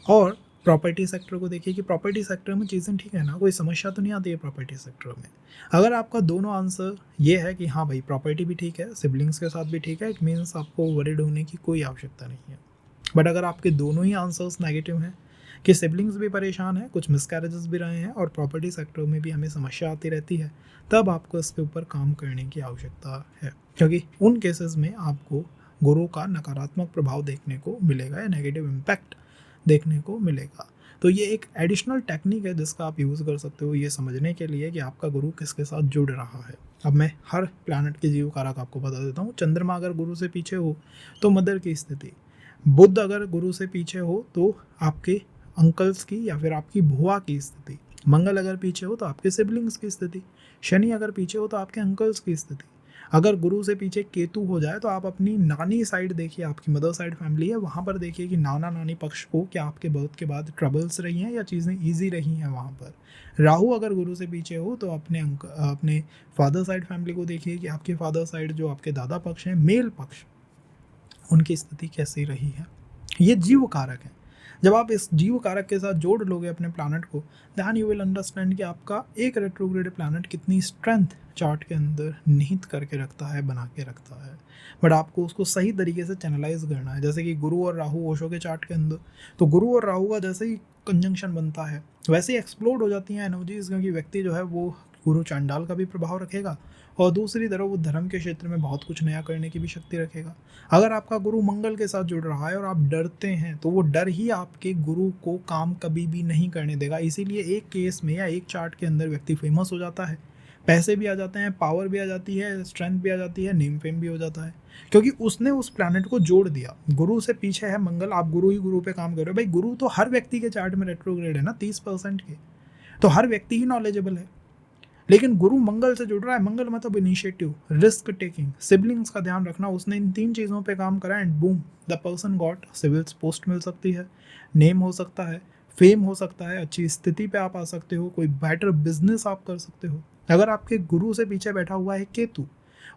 A: और प्रॉपर्टी सेक्टर को देखिए कि प्रॉपर्टी सेक्टर में चीज़ें ठीक है ना, कोई समस्या तो नहीं आती है प्रॉपर्टी सेक्टर में। अगर आपका दोनों आंसर ये है कि हाँ भाई प्रॉपर्टी भी ठीक है, सिबलिंग्स के साथ भी ठीक है, इट मीन्स आपको वरीड होने की कोई आवश्यकता नहीं है। बट अगर आपके दोनों ही आंसर्स नेगेटिव हैं कि सिबलिंग्स भी परेशान है, कुछ मिसकैरेजेस भी रहे हैं, और प्रॉपर्टी सेक्टर में भी हमें समस्या आती रहती है, तब आपको इसके ऊपर काम करने की आवश्यकता है, क्योंकि उन केसेस में आपको गुरु का नकारात्मक प्रभाव देखने को मिलेगा या नेगेटिव इम्पैक्ट देखने को मिलेगा। तो ये एक एडिशनल टेक्निक है जिसका आप यूज़ कर सकते हो ये समझने के लिए कि आपका गुरु किसके साथ जुड़ रहा है। अब मैं हर प्लैनेट के जीव कारक आपको बता देता हूँ। चंद्रमा अगर गुरु से पीछे हो तो मदर की स्थिति, बुध अगर गुरु से पीछे हो तो आपके अंकल्स की या फिर आपकी भुआ की स्थिति, मंगल अगर पीछे हो तो आपके सिबलिंग्स की स्थिति, शनि अगर पीछे हो तो आपके अंकल्स की स्थिति। अगर गुरु से पीछे केतु हो जाए तो आप अपनी नानी साइड देखिए, आपकी मदर साइड फैमिली है, वहाँ पर देखिए कि नाना नानी पक्ष को क्या आपके बर्थ के बाद ट्रबल्स रही हैं या चीज़ें ईजी रही हैं वहाँ पर। राहु अगर गुरु से पीछे हो तो अपने फादर साइड फैमिली को देखिए कि आपके फादर साइड जो आपके दादा पक्ष हैं, मेल पक्ष, उनकी स्थिति कैसी रही है। ये जीव कारक है। जब आप इस जीव कारक के साथ जोड़ लोगे अपने प्लैनेट को, दैन यू विल अंडरस्टैंड कि आपका एक रेट्रोग्रेड प्लैनेट कितनी स्ट्रेंथ चार्ट के अंदर निहित करके रखता है, बना के रखता है। बट आपको उसको सही तरीके से चैनलाइज करना है। जैसे कि गुरु और राहु ओशो के चार्ट के अंदर, तो गुरु और राहु का जैसे ही कंजंक्शन बनता है वैसे ही एक्सप्लोड हो जाती हैं एनर्जीज, क्योंकि व्यक्ति जो है वो गुरु चांडाल का भी प्रभाव रखेगा और दूसरी तरफ वो धर्म के क्षेत्र में बहुत कुछ नया करने की भी शक्ति रखेगा। अगर आपका गुरु मंगल के साथ जुड़ रहा है और आप डरते हैं तो वो डर ही आपके गुरु को काम कभी भी नहीं करने देगा। इसीलिए एक केस में या एक चार्ट के अंदर व्यक्ति फेमस हो जाता है, पैसे भी आ जाते हैं, पावर भी आ जाती है, स्ट्रेंथ भी आ जाती है, नेम फेम भी हो जाता है, क्योंकि उसने उस प्लैनेट को जोड़ दिया। गुरु से पीछे है मंगल, आप गुरु ही गुरु पे काम कर रहे हो। भाई गुरु तो हर व्यक्ति के चार्ट में रेट्रोग्रेड है ना 30% के, तो हर व्यक्ति ही नॉलेजेबल है। लेकिन गुरु मंगल से जुड़ रहा है, मंगल मतलब इनिशिएटिव, रिस्क टेकिंग, सिबलिंग्स का ध्यान रखना, उसने इन 3 चीज़ों पे काम करा and boom the person got civil post मिल सकती है, नेम हो सकता है, फेम हो सकता है, अच्छी स्थिति पे आप आ सकते हो, कोई बेटर बिजनेस आप कर सकते हो। अगर आपके गुरु से पीछे बैठा हुआ है केतु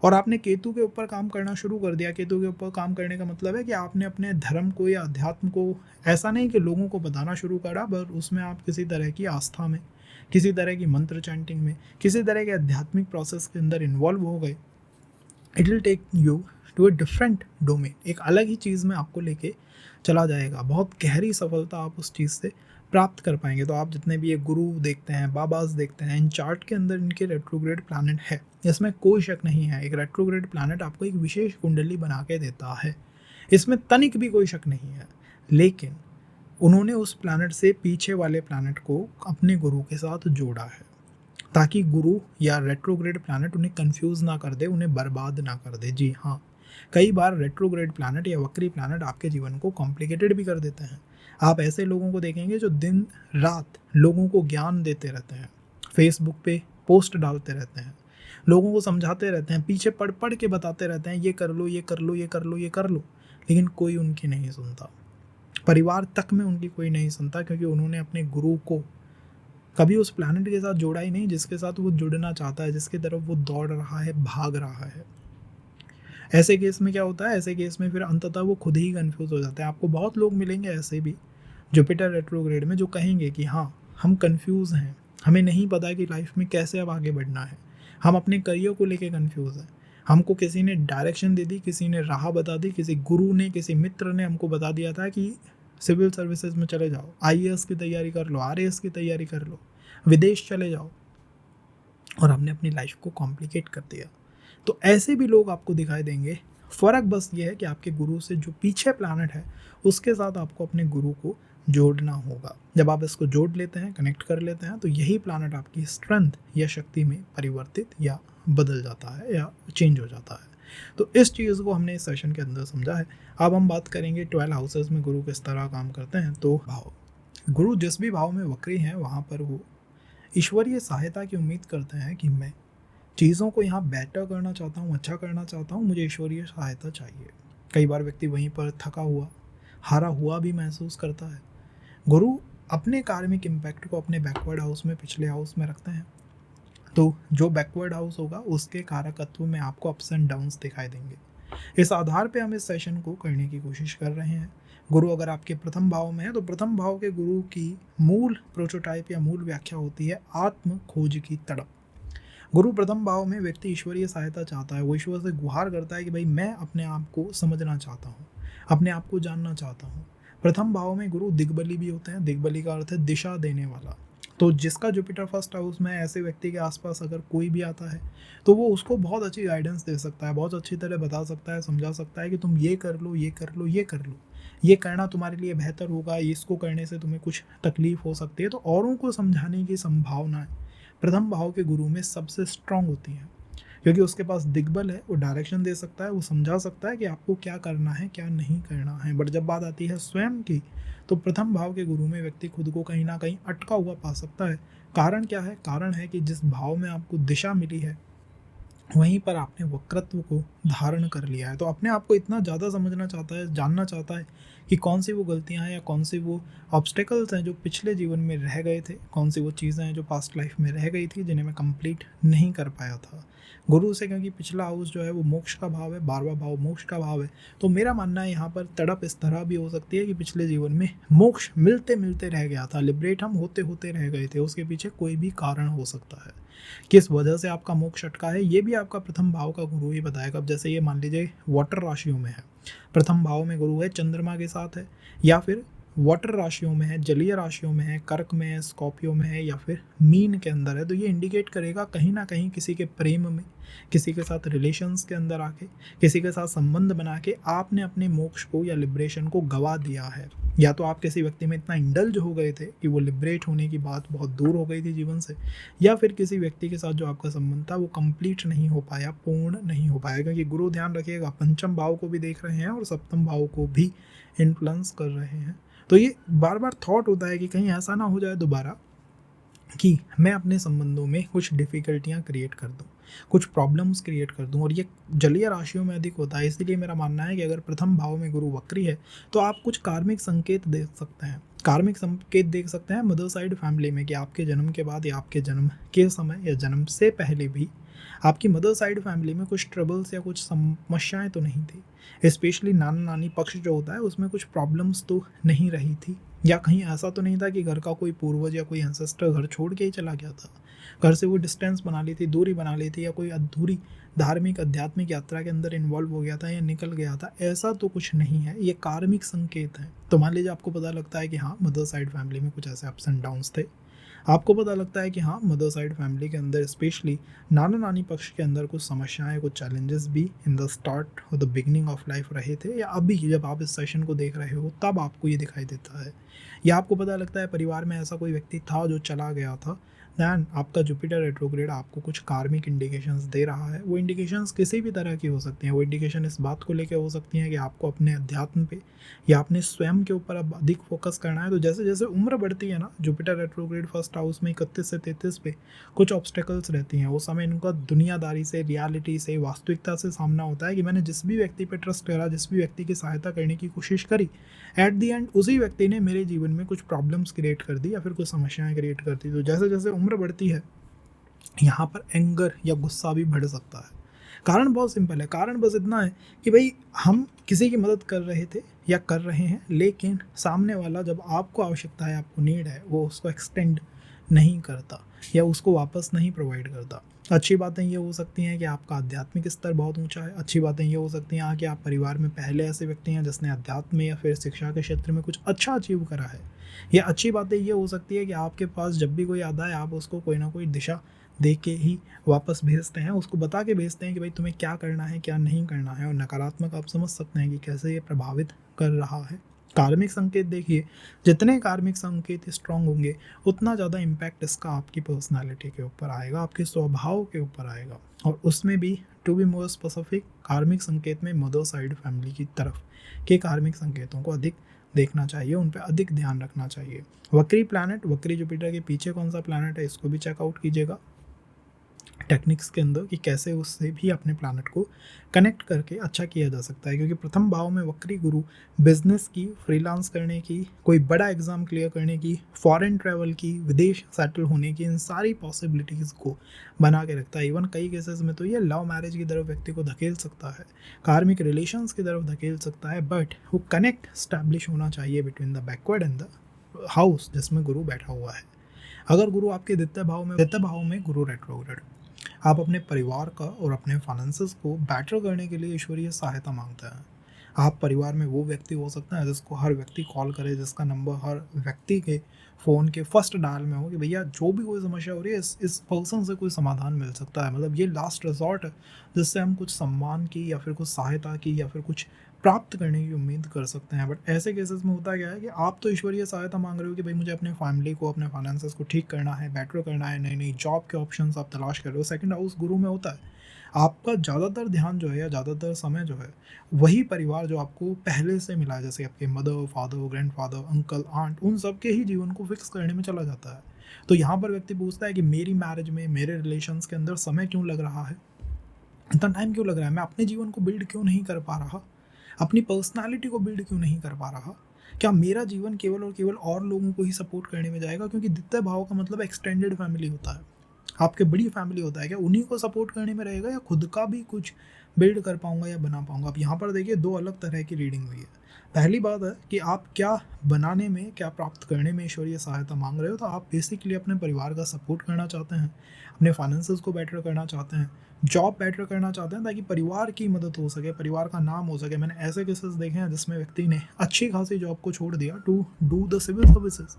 A: और आपने केतु के ऊपर काम करना शुरू कर दिया, केतु के ऊपर काम करने का मतलब है कि आपने अपने धर्म को या अध्यात्म को ऐसा नहीं कि लोगों को बताना शुरू करा, बट उसमें आप किसी तरह की आस्था में, किसी तरह की मंत्र चैंटिंग में, किसी तरह के आध्यात्मिक प्रोसेस के अंदर इन्वॉल्व हो गए, it will take you to a different domain, एक अलग ही चीज़ में आपको लेके चला जाएगा। बहुत गहरी सफलता आप उस चीज़ से प्राप्त कर पाएंगे। तो आप जितने भी ये गुरु देखते हैं, बाबाज देखते हैं, इन चार्ट के अंदर इनके रेट्रोग्रेड प्लैनेट है, इसमें कोई शक नहीं है। एक रेट्रोग्रेड प्लैनेट आपको एक विशेष कुंडली बना के देता है, इसमें तनिक भी कोई शक नहीं है। लेकिन उन्होंने उस प्लैनेट से पीछे वाले प्लैनेट को अपने गुरु के साथ जोड़ा है ताकि गुरु या रेट्रोग्रेड प्लैनेट उन्हें कंफ्यूज ना कर दे, उन्हें बर्बाद ना कर दे। जी हाँ, कई बार रेट्रोग्रेड प्लैनेट या वक्री प्लैनेट आपके जीवन को कॉम्प्लिकेटेड भी कर देते हैं। आप ऐसे लोगों को देखेंगे जो दिन रात लोगों को ज्ञान देते रहते हैं, फेसबुक पे पोस्ट डालते रहते हैं, लोगों को समझाते रहते हैं, पीछे पढ़ पढ़ के बताते रहते हैं ये कर लो, ये कर लो, ये कर लो, ये कर लो, लेकिन कोई उनकी नहीं सुनता। परिवार तक में उनकी कोई नहीं सुनता, क्योंकि उन्होंने अपने गुरु को कभी उस प्लैनेट के साथ जोड़ा ही नहीं जिसके साथ वो जुड़ना चाहता है, जिसकी तरफ वो दौड़ रहा है, भाग रहा है। ऐसे केस में क्या होता है, ऐसे केस में फिर अंततः वो खुद ही कंफ्यूज हो जाते हैं। आपको बहुत लोग मिलेंगे ऐसे भी जुपिटर रेट्रोग्रेड में जो कहेंगे कि हाँ हम कंफ्यूज हैं, हमें नहीं पता कि लाइफ में कैसे अब आगे बढ़ना है, हम अपने करियर को लेके कंफ्यूज हैं, हमको किसी ने डायरेक्शन दे दी, किसी ने राह बता दी, किसी गुरु ने, किसी मित्र ने हमको बता दिया था कि सिविल सर्विसेज में चले जाओ, आईएएस की तैयारी कर लो, आरएएस की तैयारी कर लो, विदेश चले जाओ, और हमने अपनी लाइफ को कॉम्प्लिकेट कर दिया। तो ऐसे भी लोग आपको दिखाई देंगे। फ़र्क बस ये है कि आपके गुरु से जो पीछे प्लैनेट है उसके साथ आपको अपने गुरु को जोड़ना होगा। जब आप इसको जोड़ लेते हैं, कनेक्ट कर लेते हैं, तो यही प्लैनेट आपकी स्ट्रेंथ या शक्ति में परिवर्तित या बदल जाता है या चेंज हो जाता है। तो इस चीज़ को हमने इस सेशन के अंदर समझा है। अब हम बात करेंगे 12 हाउसेस में गुरु किस तरह काम करते हैं। तो भाव, गुरु जिस भी भाव में वक्री हैं वहाँ पर वो ईश्वरीय सहायता की उम्मीद करते हैं कि मैं चीज़ों को यहाँ बेटर करना चाहता हूँ, अच्छा करना चाहता हूँ, मुझे ईश्वरीय सहायता चाहिए। कई बार व्यक्ति वहीं पर थका हुआ, हारा हुआ भी महसूस करता है। गुरु अपने कार्मिक इम्पैक्ट को अपने बैकवर्ड हाउस में, पिछले हाउस में रखते हैं। तो जो बैकवर्ड हाउस होगा उसके कारकत्व में आपको अप्स एंड डाउन्स दिखाई देंगे। इस आधार पे हम इस सेशन को करने की कोशिश कर रहे हैं। गुरु अगर आपके प्रथम भाव में है तो प्रथम भाव के गुरु की मूल प्रोटोटाइप या मूल व्याख्या होती है आत्म खोज की तड़प। गुरु प्रथम भाव में व्यक्ति ईश्वरीय सहायता चाहता है, वो ईश्वर से गुहार करता है कि भाई मैं अपने आप को समझना चाहता हूँ, अपने आप को जानना चाहता हूँ। प्रथम भाव में गुरु दिग्बली भी होते हैं। दिग्बली का अर्थ है दिशा देने वाला। तो जिसका जुपिटर फर्स्ट हाउस में, ऐसे व्यक्ति के आसपास अगर कोई भी आता है तो वो उसको बहुत अच्छी गाइडेंस दे सकता है, बहुत अच्छी तरह बता सकता है, समझा सकता है कि तुम ये कर लो, ये कर लो, ये कर लो, ये करना तुम्हारे लिए बेहतर होगा, इसको करने से तुम्हें कुछ तकलीफ हो सकती है। तो औरों को समझाने की संभावनाएं प्रथम भाव के गुरु में सबसे स्ट्रांग होती हैं, क्योंकि उसके पास दिग्बल है, वो डायरेक्शन दे सकता है, वो समझा सकता है कि आपको क्या करना है, क्या नहीं करना है। बट जब बात आती है स्वयं की, तो प्रथम भाव के गुरु में व्यक्ति खुद को कहीं ना कहीं अटका हुआ पा सकता है। कारण क्या है? कारण है कि जिस भाव में आपको दिशा मिली है वहीं पर आपने वक्रत्व को धारण कर लिया है। तो अपने आप को इतना ज़्यादा समझना चाहता है, जानना चाहता है कि कौन सी वो गलतियां हैं या कौन सी वो ऑब्स्टेकल्स हैं जो पिछले जीवन में रह गए थे, कौन सी वो चीज़ें हैं जो पास्ट लाइफ में रह गई थी जिन्हें मैं कंप्लीट नहीं कर पाया था। गुरु से, क्योंकि पिछला हाउस जो है वो मोक्ष का भाव है, 12वां भाव मोक्ष का भाव है, तो मेरा मानना है यहाँ पर तड़प इस तरह भी हो सकती है कि पिछले जीवन में मोक्ष मिलते मिलते रह गया था, लिबरेट हम होते होते रह गए थे। उसके पीछे कोई भी कारण हो सकता है, किस वजह से आपका मोक्ष अटका है ये भी आपका प्रथम भाव का गुरु ही बताएगा। अब जैसे ये मान लीजिए वाटर राशियों में है, प्रथम भाव में गुरु है, चंद्रमा के साथ है, या फिर वाटर राशियों में है, जलीय राशियों में है, कर्क में है, स्कॉर्पियो में है, या फिर मीन के अंदर है, तो ये इंडिकेट करेगा कहीं ना कहीं किसी के प्रेम में, किसी के साथ रिलेशंस के अंदर आके, किसी के साथ संबंध बना के आपने अपने मोक्ष को या लिबरेशन को गवा दिया है। या तो आप किसी व्यक्ति में इतना इंडल्ज हो गए थे कि वो लिबरेट होने की बात बहुत दूर हो गई थी जीवन से, या फिर किसी व्यक्ति के साथ जो आपका संबंध था वो कंप्लीट नहीं हो पाया, पूर्ण नहीं हो पाया। क्योंकि गुरु, ध्यान रखिएगा, पंचम भाव को भी देख रहे हैं और सप्तम भाव को भी इन्फ्लुएंस कर रहे हैं। तो ये बार बार थॉट होता है कि कहीं ऐसा ना हो जाए दोबारा कि मैं अपने संबंधों में कुछ डिफ़िकल्टियाँ क्रिएट कर दूँ, कुछ प्रॉब्लम्स क्रिएट कर दूँ, और ये जलीय राशियों में अधिक होता है। इसीलिए मेरा मानना है कि अगर प्रथम भाव में गुरु वक्री है तो आप कुछ कार्मिक संकेत देख सकते हैं। कार्मिक संकेत देख सकते हैं मदर साइड फैमिली में, कि आपके जन्म के बाद या आपके जन्म के समय या जन्म से पहले भी आपकी मदर साइड फैमिली में कुछ ट्रबल्स या कुछ समस्याएं तो नहीं थी। स्पेशली नाना नानी पक्ष जो होता है उसमें कुछ प्रॉब्लम्स तो नहीं रही थी, या कहीं ऐसा तो नहीं था कि घर का कोई पूर्वज या कोई एंसेस्टर घर छोड़ के ही चला गया था, घर से वो डिस्टेंस बना ली थी, दूरी बना ली थी, या कोई अधूरी धार्मिक आध्यात्मिक यात्रा के अंदर इन्वॉल्व हो गया था या निकल गया था। ऐसा तो कुछ नहीं है, ये कार्मिक संकेत है। तो मान लीजिए आपको पता लगता है कि हाँ मदर साइड फैमिली में कुछ ऐसे अप्स एंड डाउन्स थे, आपको पता लगता है कि हाँ मदर साइड फैमिली के अंदर स्पेशली नाना नानी पक्ष के अंदर कुछ समस्याएं, कुछ चैलेंजेस भी इन द स्टार्ट और द बिगिनिंग ऑफ लाइफ रहे थे, या अभी जब आप इस सेशन को देख रहे हो तब आपको ये दिखाई देता है। या आपको पता लगता है परिवार में ऐसा कोई व्यक्ति था जो चला गया था, दैन आपका जुपिटर रेट्रोग्रेड आपको कुछ कार्मिक इंडिकेशंस दे रहा है। वो इंडिकेशंस किसी भी तरह की हो सकती हैं। वो इंडिकेशन इस बात को लेकर हो सकती हैं कि आपको अपने अध्यात्म पे या अपने स्वयं के ऊपर अब अधिक फोकस करना है। तो जैसे जैसे उम्र बढ़ती है ना, जुपिटर रेट्रोग्रेड फर्स्ट हाउस में 31 से 33 पे कुछ ऑब्स्टेकल्स रहती हैं। उस समय इनका दुनियादारी से, रियलिटी से, वास्तविकता से सामना होता है कि मैंने जिस भी व्यक्ति पे ट्रस्ट करा, जिस भी व्यक्ति की सहायता करने की कोशिश करी, एट दी एंड उसी व्यक्ति ने मेरे जीवन में कुछ प्रॉब्लम्स क्रिएट कर दी या फिर कुछ समस्याएं क्रिएट कर दी। तो जैसे जैसे उम्र बढ़ती है, यहाँ पर एंगर या गुस्सा भी बढ़ सकता है। कारण बहुत सिंपल है। कारण बस इतना है कि भाई हम किसी की मदद कर रहे थे या कर रहे हैं, लेकिन सामने वाला जब आपको आवश्यकता है, आपको नीड है, वो उसको एक्सटेंड नहीं करता या उसको वापस नहीं प्रोवाइड करता। अच्छी बातें ये हो सकती हैं कि आपका आध्यात्मिक स्तर बहुत ऊंचा है। अच्छी बातें ये हो सकती हैं कि आप परिवार में पहले ऐसे व्यक्ति हैं जिसने अध्यात्म में या फिर शिक्षा के क्षेत्र में कुछ अच्छा अचीव करा है। या अच्छी बातें ये हो सकती है कि आपके पास जब भी कोई आता है, आप उसको कोई ना कोई दिशा दे के ही वापस भेजते हैं, उसको बता के भेजते हैं कि भाई तुम्हें क्या करना है, क्या नहीं करना है। और नकारात्मक आप समझ सकते हैं कि कैसे ये प्रभावित कर रहा है। कार्मिक संकेत देखिए, जितने कार्मिक संकेत स्ट्रांग होंगे उतना ज़्यादा इम्पैक्ट इसका आपकी पर्सनालिटी के ऊपर आएगा, आपके स्वभाव के ऊपर आएगा। और उसमें भी टू बी मोर स्पेसिफिक, कार्मिक संकेत में मदर साइड फैमिली की तरफ के कार्मिक संकेतों को अधिक देखना चाहिए, उन पर अधिक ध्यान रखना चाहिए। वक्री प्लैनेट, वक्री जुपिटर के पीछे कौन सा प्लैनेट है, इसको भी चेकआउट कीजिएगा टेक्निक्स के अंदर कि कैसे उससे भी अपने प्लैनेट को कनेक्ट करके अच्छा किया जा सकता है। क्योंकि प्रथम भाव में वक्री गुरु बिजनेस की, फ्रीलांस करने की, कोई बड़ा एग्जाम क्लियर करने की, फॉरेन ट्रैवल की, विदेश सेटल होने की, इन सारी पॉसिबिलिटीज़ को बना के रखता है। इवन कई केसेस में तो ये लव मैरिज की तरफ व्यक्ति को धकेल सकता है, कार्मिक रिलेशंस की तरफ धकेल सकता है। बट वो कनेक्ट स्टैब्लिश होना चाहिए between the backward and the house जिसमें गुरु बैठा हुआ है। अगर गुरु आपके द्वितीय भाव में गुरु रेट्रोग्रेड, आप अपने परिवार का और अपने फाइनेंसेस को बेटर करने के लिए ईश्वरीय सहायता मांगते हैं। आप परिवार में वो व्यक्ति हो सकते हैं जिसको हर व्यक्ति कॉल करे, जिसका नंबर हर व्यक्ति के फ़ोन के फर्स्ट डायल में हो कि भैया जो भी कोई समस्या हो रही है, इस पर्सन से कोई समाधान मिल सकता है। मतलब ये लास्ट रिजॉर्ट है जिससे हम कुछ सम्मान की या फिर कुछ सहायता की या फिर कुछ प्राप्त करने की उम्मीद कर सकते हैं। बट ऐसे केसेस में होता क्या है कि आप तो ईश्वरीय सहायता मांग रहे हो कि भाई मुझे अपने फैमिली को, अपने फाइनेंसेस को ठीक करना है, बेटर करना है, नई नई जॉब के ऑप्शंस आप तलाश कर रहे हो। सेकंड हाउस गुरु में होता है, आपका ज़्यादातर ध्यान जो है या ज़्यादातर समय जो है वही परिवार जो आपको पहले से मिला है, जैसे आपके mother, father, grandfather, uncle, aunt, उन सब के ही जीवन को फिक्स करने में चला जाता है। तो यहाँ पर व्यक्ति पूछता है कि मेरी मैरिज में, मेरे रिलेशंस के अंदर समय क्यों लग रहा है, इतना टाइम क्यों लग रहा है, मैं अपने जीवन को बिल्ड क्यों नहीं कर पा रहा, अपनी पर्सनालिटी को बिल्ड क्यों नहीं कर पा रहा। क्या मेरा जीवन केवल और केवल और लोगों को ही सपोर्ट करने में जाएगा? क्योंकि द्वितीय भाव का मतलब एक्सटेंडेड फैमिली होता है, आपके बड़ी फैमिली होता है। क्या उन्हीं को सपोर्ट करने में रहेगा या खुद का भी कुछ बिल्ड कर पाऊंगा या बना पाऊंगा? अब यहाँ पर देखिए दो अलग तरह की रीडिंग हुई है। पहली बात है कि आप क्या बनाने में, क्या प्राप्त करने में ईश्वरीय सहायता मांग रहे हो। तो आप बेसिकली अपने परिवार का सपोर्ट करना चाहते हैं, अपने फाइनेंसेस को बेटर करना चाहते हैं, जॉब बेटर करना चाहते हैं ताकि परिवार की मदद हो सके, परिवार का नाम हो सके। मैंने ऐसे केसेस देखे हैं जिसमें व्यक्ति ने अच्छी खासी जॉब को छोड़ दिया to do the civil services,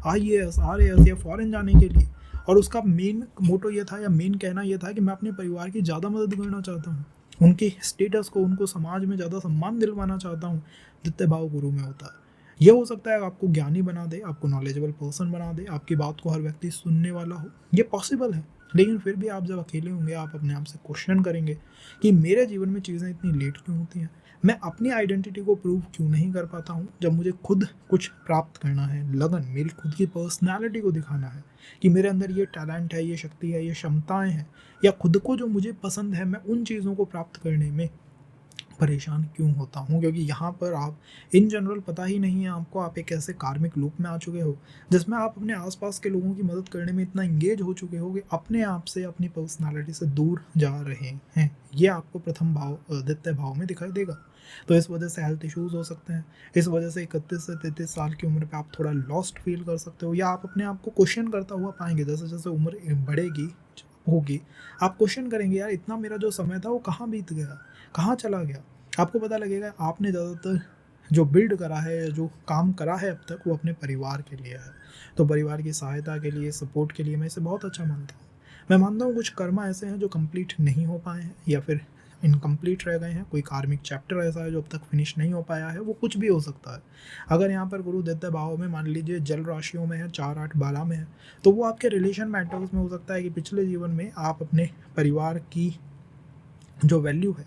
A: IAS, RAS या फॉरेन जाने के लिए। और उसका मेन मोटो ये था या मेन कहना ये था कि मैं अपने परिवार की ज़्यादा मदद करना चाहता हूँ, उनके स्टेटस को, उनको समाज में ज़्यादा सम्मान दिलवाना चाहता हूँ। द्वितीय भाव गुरु में होता है। ये हो सकता है आपको ज्ञानी बना दे, आपको नॉलेजेबल पर्सन बना दे, आपकी बात को हर व्यक्ति सुनने वाला हो, ये पॉसिबल है। लेकिन फिर भी आप जब अकेले होंगे, आप अपने आप से क्वेश्चन करेंगे कि मेरे जीवन में चीज़ें इतनी लेट क्यों होती हैं, मैं अपनी आइडेंटिटी को प्रूव क्यों नहीं कर पाता हूँ जब मुझे खुद कुछ प्राप्त करना है। लगन, मेरी खुद की पर्सनैलिटी को दिखाना है कि मेरे अंदर ये टैलेंट है, ये शक्ति है, ये क्षमताएं हैं, या खुद को जो मुझे पसंद है, मैं उन चीज़ों को प्राप्त करने में परेशान क्यों होता हूँ। क्योंकि यहाँ पर आप इन जनरल पता ही नहीं है आपको, आप एक ऐसे कार्मिक लूप में आ चुके हो जिसमें आप अपने आसपास के लोगों की मदद करने में इतना इंगेज हो चुके हो कि अपने आप से, अपनी पर्सनालिटी से दूर जा रहे हैं। ये आपको प्रथम भाव, द्वितीय भाव में दिखाई देगा। तो इस वजह से हेल्थ इश्यूज़ हो सकते हैं। इस वजह से 31 से 33 साल की उम्र पे आप थोड़ा लॉस्ट फील कर सकते हो, या आप अपने आप को क्वेश्चन करता हुआ पाएंगे। जैसे जैसे उम्र बढ़ेगी होगी, आप क्वेश्चन करेंगे, यार इतना मेरा जो समय था वो कहाँ बीत गया, कहाँ चला गया। आपको पता लगेगा आपने ज़्यादातर जो बिल्ड करा है, जो काम करा है अब तक, वो अपने परिवार के लिए है। तो परिवार की सहायता के लिए, सपोर्ट के लिए मैं इसे बहुत अच्छा मानता हूँ। मैं मानता हूँ कुछ कर्मा ऐसे हैं जो कंप्लीट नहीं हो पाए हैं, या फिर इनकम्प्लीट रह गए हैं, कोई कार्मिक चैप्टर ऐसा है जो अब तक फिनिश नहीं हो पाया है, वो कुछ भी हो सकता है। अगर यहाँ पर गुरु द्वितीय भाव में मान लीजिए जल राशियों में है, 4, 8, 12 में है, तो वो आपके रिलेशन मैटर्स में हो सकता है कि पिछले जीवन में आप अपने परिवार की जो वैल्यू है,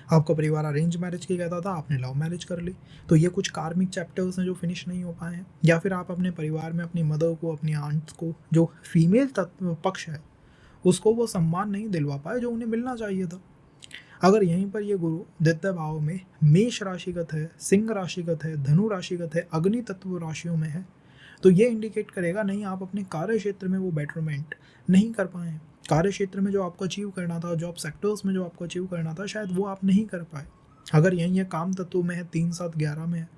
A: आपका परिवार अरेंज मैरिज की कहता था, आपने लव मैरिज कर ली, तो ये कुछ कार्मिक चैप्टर्स हैं जो फिनिश नहीं हो पाए हैं। या फिर आप अपने परिवार में अपनी मदर को, अपनी आंट्स को, जो फीमेल तत्व पक्ष है, उसको वो सम्मान नहीं दिलवा पाए जो उन्हें मिलना चाहिए था। अगर यहीं पर ये गुरु द्वितीय भाव में मेष राशिगत है, सिंह राशिगत है, धनु राशिगत है, अग्नि तत्व राशियों में है, तो ये इंडिकेट करेगा नहीं आप अपने कार्य क्षेत्र में वो बेटरमेंट नहीं कर पाए हैं। कार्य क्षेत्र में जो आपको अचीव करना था, जॉब सेक्टर्स में जो आपको अचीव करना था, शायद वो आप नहीं कर पाए। अगर यहीं ये काम तत्व में है, 3, 7, 11 में है,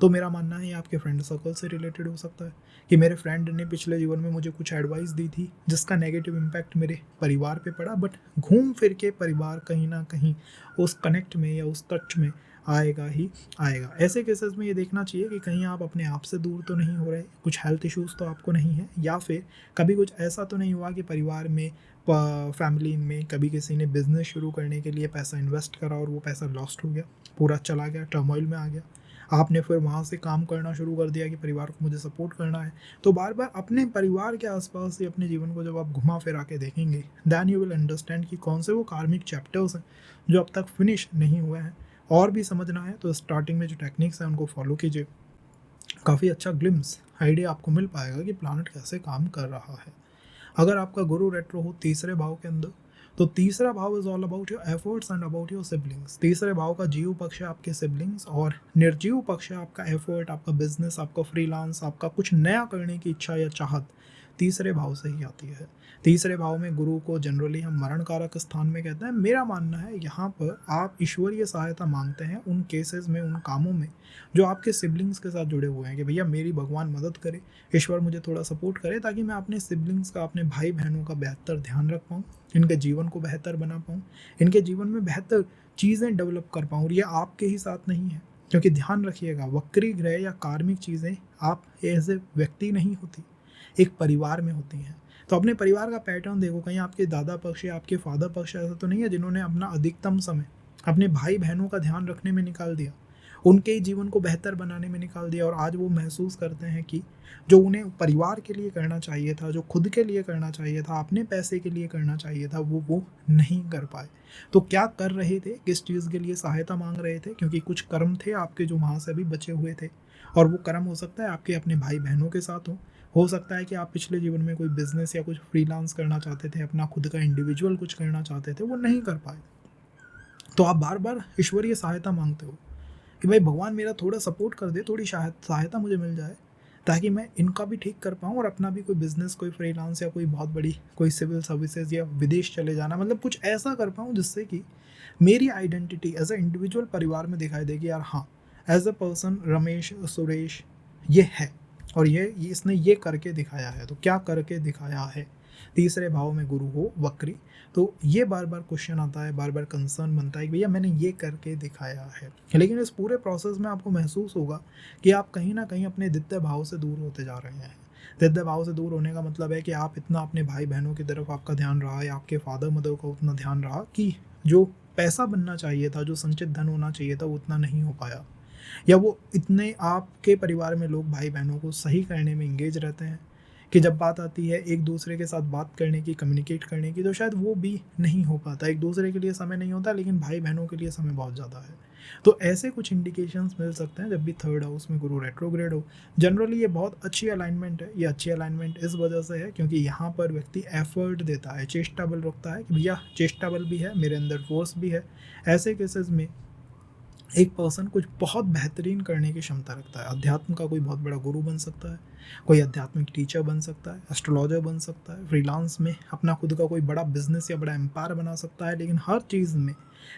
A: तो मेरा मानना है ये आपके फ्रेंड सर्कल से रिलेटेड हो सकता है कि मेरे फ्रेंड ने पिछले जीवन में मुझे कुछ एडवाइस दी थी जिसका नेगेटिव इम्पैक्ट मेरे परिवार पे पड़ा, बट घूम फिर के परिवार कहीं ना कहीं उस कनेक्ट में या उस टच में आएगा ही आएगा। ऐसे केसेस में ये देखना चाहिए कि कहीं आप अपने आप से दूर तो नहीं हो रहे, कुछ हेल्थ इश्यूज़ तो आपको नहीं है, या फिर कभी कुछ ऐसा तो नहीं हुआ कि परिवार में, फैमिली में कभी किसी ने बिजनेस शुरू करने के लिए पैसा इन्वेस्ट करा और वो पैसा लॉस्ट हो गया, पूरा चला गया, टर्मोइल में आ गया, आपने फिर वहाँ से काम करना शुरू कर दिया कि परिवार को मुझे सपोर्ट करना है। तो बार बार अपने परिवार के आसपास से अपने जीवन को जब आप घुमा फिरा के देखेंगे, दैन यू विल अंडरस्टैंड कि कौन से वो कार्मिक चैप्टर्स हैं जो अब तक फिनिश नहीं हुए हैं। और भी समझना है तो स्टार्टिंग में जो टेक्निक्स हैं उनको फॉलो कीजिए, काफ़ी अच्छा ग्लिम्स आइडिया आपको मिल पाएगा कि प्लानट कैसे काम कर रहा है। अगर आपका गुरु रेट्रो हो तीसरे भाव के अंदर, तो तीसरा भाव is all about your efforts and about your siblings. तीसरे भाव का जीव पक्ष है आपके सिबलिंग्स और निर्जीव पक्ष है आपका एफर्ट, आपका बिजनेस, आपका फ्रीलांस, आपका कुछ नया करने की इच्छा या चाहत तीसरे भाव से ही आती है। तीसरे भाव में गुरु को जनरली हम मरण कारक स्थान में कहते हैं। मेरा मानना है यहाँ पर आप ईश्वरीय सहायता मांगते हैं उन केसेस में, उन कामों में जो आपके सिबलिंग्स के साथ जुड़े हुए हैं कि भैया मेरी भगवान मदद करे, ईश्वर मुझे थोड़ा सपोर्ट करे ताकि मैं अपने सिबलिंग्स का, अपने भाई बहनों का बेहतर ध्यान रख पाऊँ, इनके जीवन को बेहतर बना पाऊँ, इनके जीवन में बेहतर चीज़ें डेवलप कर पाऊँ। और ये आपके ही साथ नहीं है, क्योंकि ध्यान रखिएगा वक्री ग्रह या कार्मिक चीज़ें आप एज ए व्यक्ति नहीं होती, एक परिवार में होती हैं। तो अपने परिवार का पैटर्न देखो, कहीं आपके दादा पक्ष या आपके फादर पक्ष ऐसा तो नहीं है जिन्होंने अपना अधिकतम समय अपने भाई बहनों का ध्यान रखने में निकाल दिया, उनके ही जीवन को बेहतर बनाने में निकाल दिया, और आज वो महसूस करते हैं कि जो उन्हें परिवार के लिए करना चाहिए था, जो खुद के लिए करना चाहिए था, अपने पैसे के लिए करना चाहिए था, वो नहीं कर पाए। तो क्या कर रहे थे, किस चीज़ के लिए सहायता मांग रहे थे? क्योंकि कुछ कर्म थे आपके जो वहाँ से अभी बचे हुए थे, और वो कर्म हो सकता है आपके अपने भाई बहनों के साथ हो सकता है कि आप पिछले जीवन में कोई बिजनेस या कुछ फ्रीलांस करना चाहते थे, अपना खुद का इंडिविजुअल कुछ करना चाहते थे, वो नहीं कर पाए। तो आप बार बार ईश्वरीय सहायता मांगते हो कि भाई भगवान मेरा थोड़ा सपोर्ट कर दे, थोड़ी सहायता मुझे मिल जाए ताकि मैं इनका भी ठीक कर पाऊँ और अपना भी कोई बिजनेस, कोई फ्रीलांस या कोई बहुत बड़ी कोई सिविल सर्विसेज या विदेश चले जाना, मतलब कुछ ऐसा कर पाऊँ जिससे कि मेरी आइडेंटिटी एज ए इंडिविजुअल परिवार में दिखाई देगी, यार हाँ as a person Ramesh Suresh ये है और ये इसने ये करके दिखाया है। तो क्या करके दिखाया है? तीसरे भाव में गुरु हो वक्री, तो ये बार बार क्वेश्चन आता है, बार बार कंसर्न बनता है कि भैया मैंने ये करके दिखाया है। लेकिन इस पूरे प्रोसेस में आपको महसूस होगा कि आप कहीं ना कहीं अपने द्वितीय भाव से दूर होते जा रहे हैं। द्वितीय भाव से दूर होने का मतलब है कि आप इतना अपने भाई बहनों की तरफ आपका ध्यान रहा है, आपके फादर मदर का उतना ध्यान रहा कि जो पैसा बनना चाहिए था, जो संचित धन होना चाहिए था, वो उतना नहीं हो पाया, या वो इतने आपके परिवार में लोग भाई बहनों को सही करने में इंगेज रहते हैं कि जब बात आती है एक दूसरे के साथ बात करने की, कम्युनिकेट करने की, तो शायद वो भी नहीं हो पाता। एक दूसरे के लिए समय नहीं होता, लेकिन भाई बहनों के लिए समय बहुत ज़्यादा है। तो ऐसे कुछ इंडिकेशंस मिल सकते हैं जब भी थर्ड हाउस में गुरु रेट्रोग्रेड हो। जनरली ये बहुत अच्छी अलाइनमेंट है। ये अच्छी अलाइनमेंट इस वजह से है क्योंकि यहाँ पर व्यक्ति एफर्ट देता है, चेष्टा बल रखता है कि भैया चेष्टा बल भी है, मेरे अंदर फोर्स भी है। ऐसे केसेस में एक पर्सन कुछ बहुत बेहतरीन करने की क्षमता रखता है। अध्यात्म का कोई बहुत बड़ा गुरु बन सकता है, कोई आध्यात्मिक टीचर बन सकता है, एस्ट्रोलॉजर बन सकता है, फ्रीलांस में अपना खुद का कोई बड़ा बिजनेस या बड़ा एम्पायर बना सकता है। लेकिन हर चीज़ में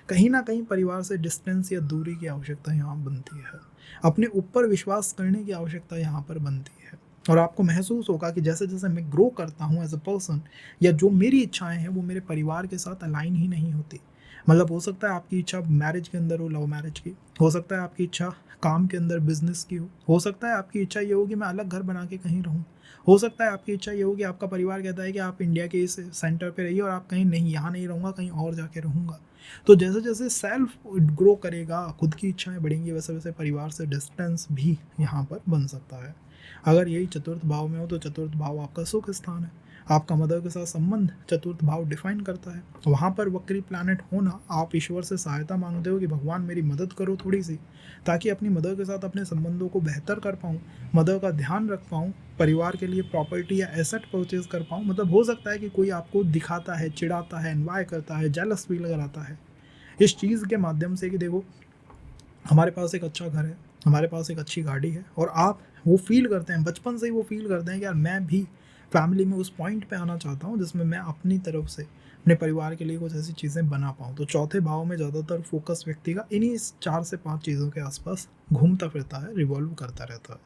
A: कहीं ना कहीं परिवार से डिस्टेंस या दूरी की आवश्यकता यहाँ बनती है, अपने ऊपर विश्वास करने की आवश्यकता यहाँ पर बनती है। और आपको महसूस होगा कि जैसे जैसे मैं ग्रो करता हूँ एज अ पर्सन, या जो मेरी इच्छाएं हैं वो मेरे परिवार के साथ अलाइन ही नहीं होती। मतलब हो सकता है आपकी इच्छा मैरिज के अंदर हो, लव मैरिज की, हो सकता है आपकी इच्छा काम के अंदर बिजनेस की हो सकता है आपकी इच्छा ये हो कि मैं अलग घर बना के कहीं रहूं, हो सकता है आपकी इच्छा ये हो कि आपका परिवार कहता है कि आप इंडिया के इस सेंटर पे रहिए और आप कहीं नहीं, यहाँ नहीं रहूँगा, कहीं और जाके रहूँगा। तो जैसे जैसे सेल्फ ग्रो करेगा, खुद की इच्छाएं बढ़ेंगी, वैसे वैसे परिवार से डिस्टेंस भी यहाँ पर बन सकता है। अगर यही चतुर्थ भाव में हो तो चतुर्थ भाव आपका सुख स्थान है। आपका मदर के साथ संबंध चतुर्थ भाव डिफाइन करता है। वहाँ पर वक्री प्लैनेट होना, आप ईश्वर से सहायता मांगते हो कि भगवान मेरी मदद करो थोड़ी सी, ताकि अपनी मदर के साथ अपने संबंधों को बेहतर कर पाऊँ, मदर का ध्यान रख पाऊँ, परिवार के लिए प्रॉपर्टी या एसेट परचेज कर पाऊँ। मतलब हो सकता है कि कोई आपको दिखाता है, चिढ़ाता है, एनवाय करता है, जेलस फील कराता है इस चीज़ के माध्यम से कि देखो हमारे पास एक अच्छा घर है, हमारे पास एक अच्छी गाड़ी है, और आप वो फील करते हैं, बचपन से ही वो फील करते हैं कि यार मैं भी फैमिली में उस पॉइंट पे आना चाहता हूँ जिसमें मैं अपनी तरफ से अपने परिवार के लिए कुछ ऐसी चीज़ें बना पाऊँ। तो चौथे भाव में ज़्यादातर फोकस व्यक्ति का इन्हीं 4 से 5 चीज़ों के आसपास घूमता फिरता है, रिवॉल्व करता रहता है।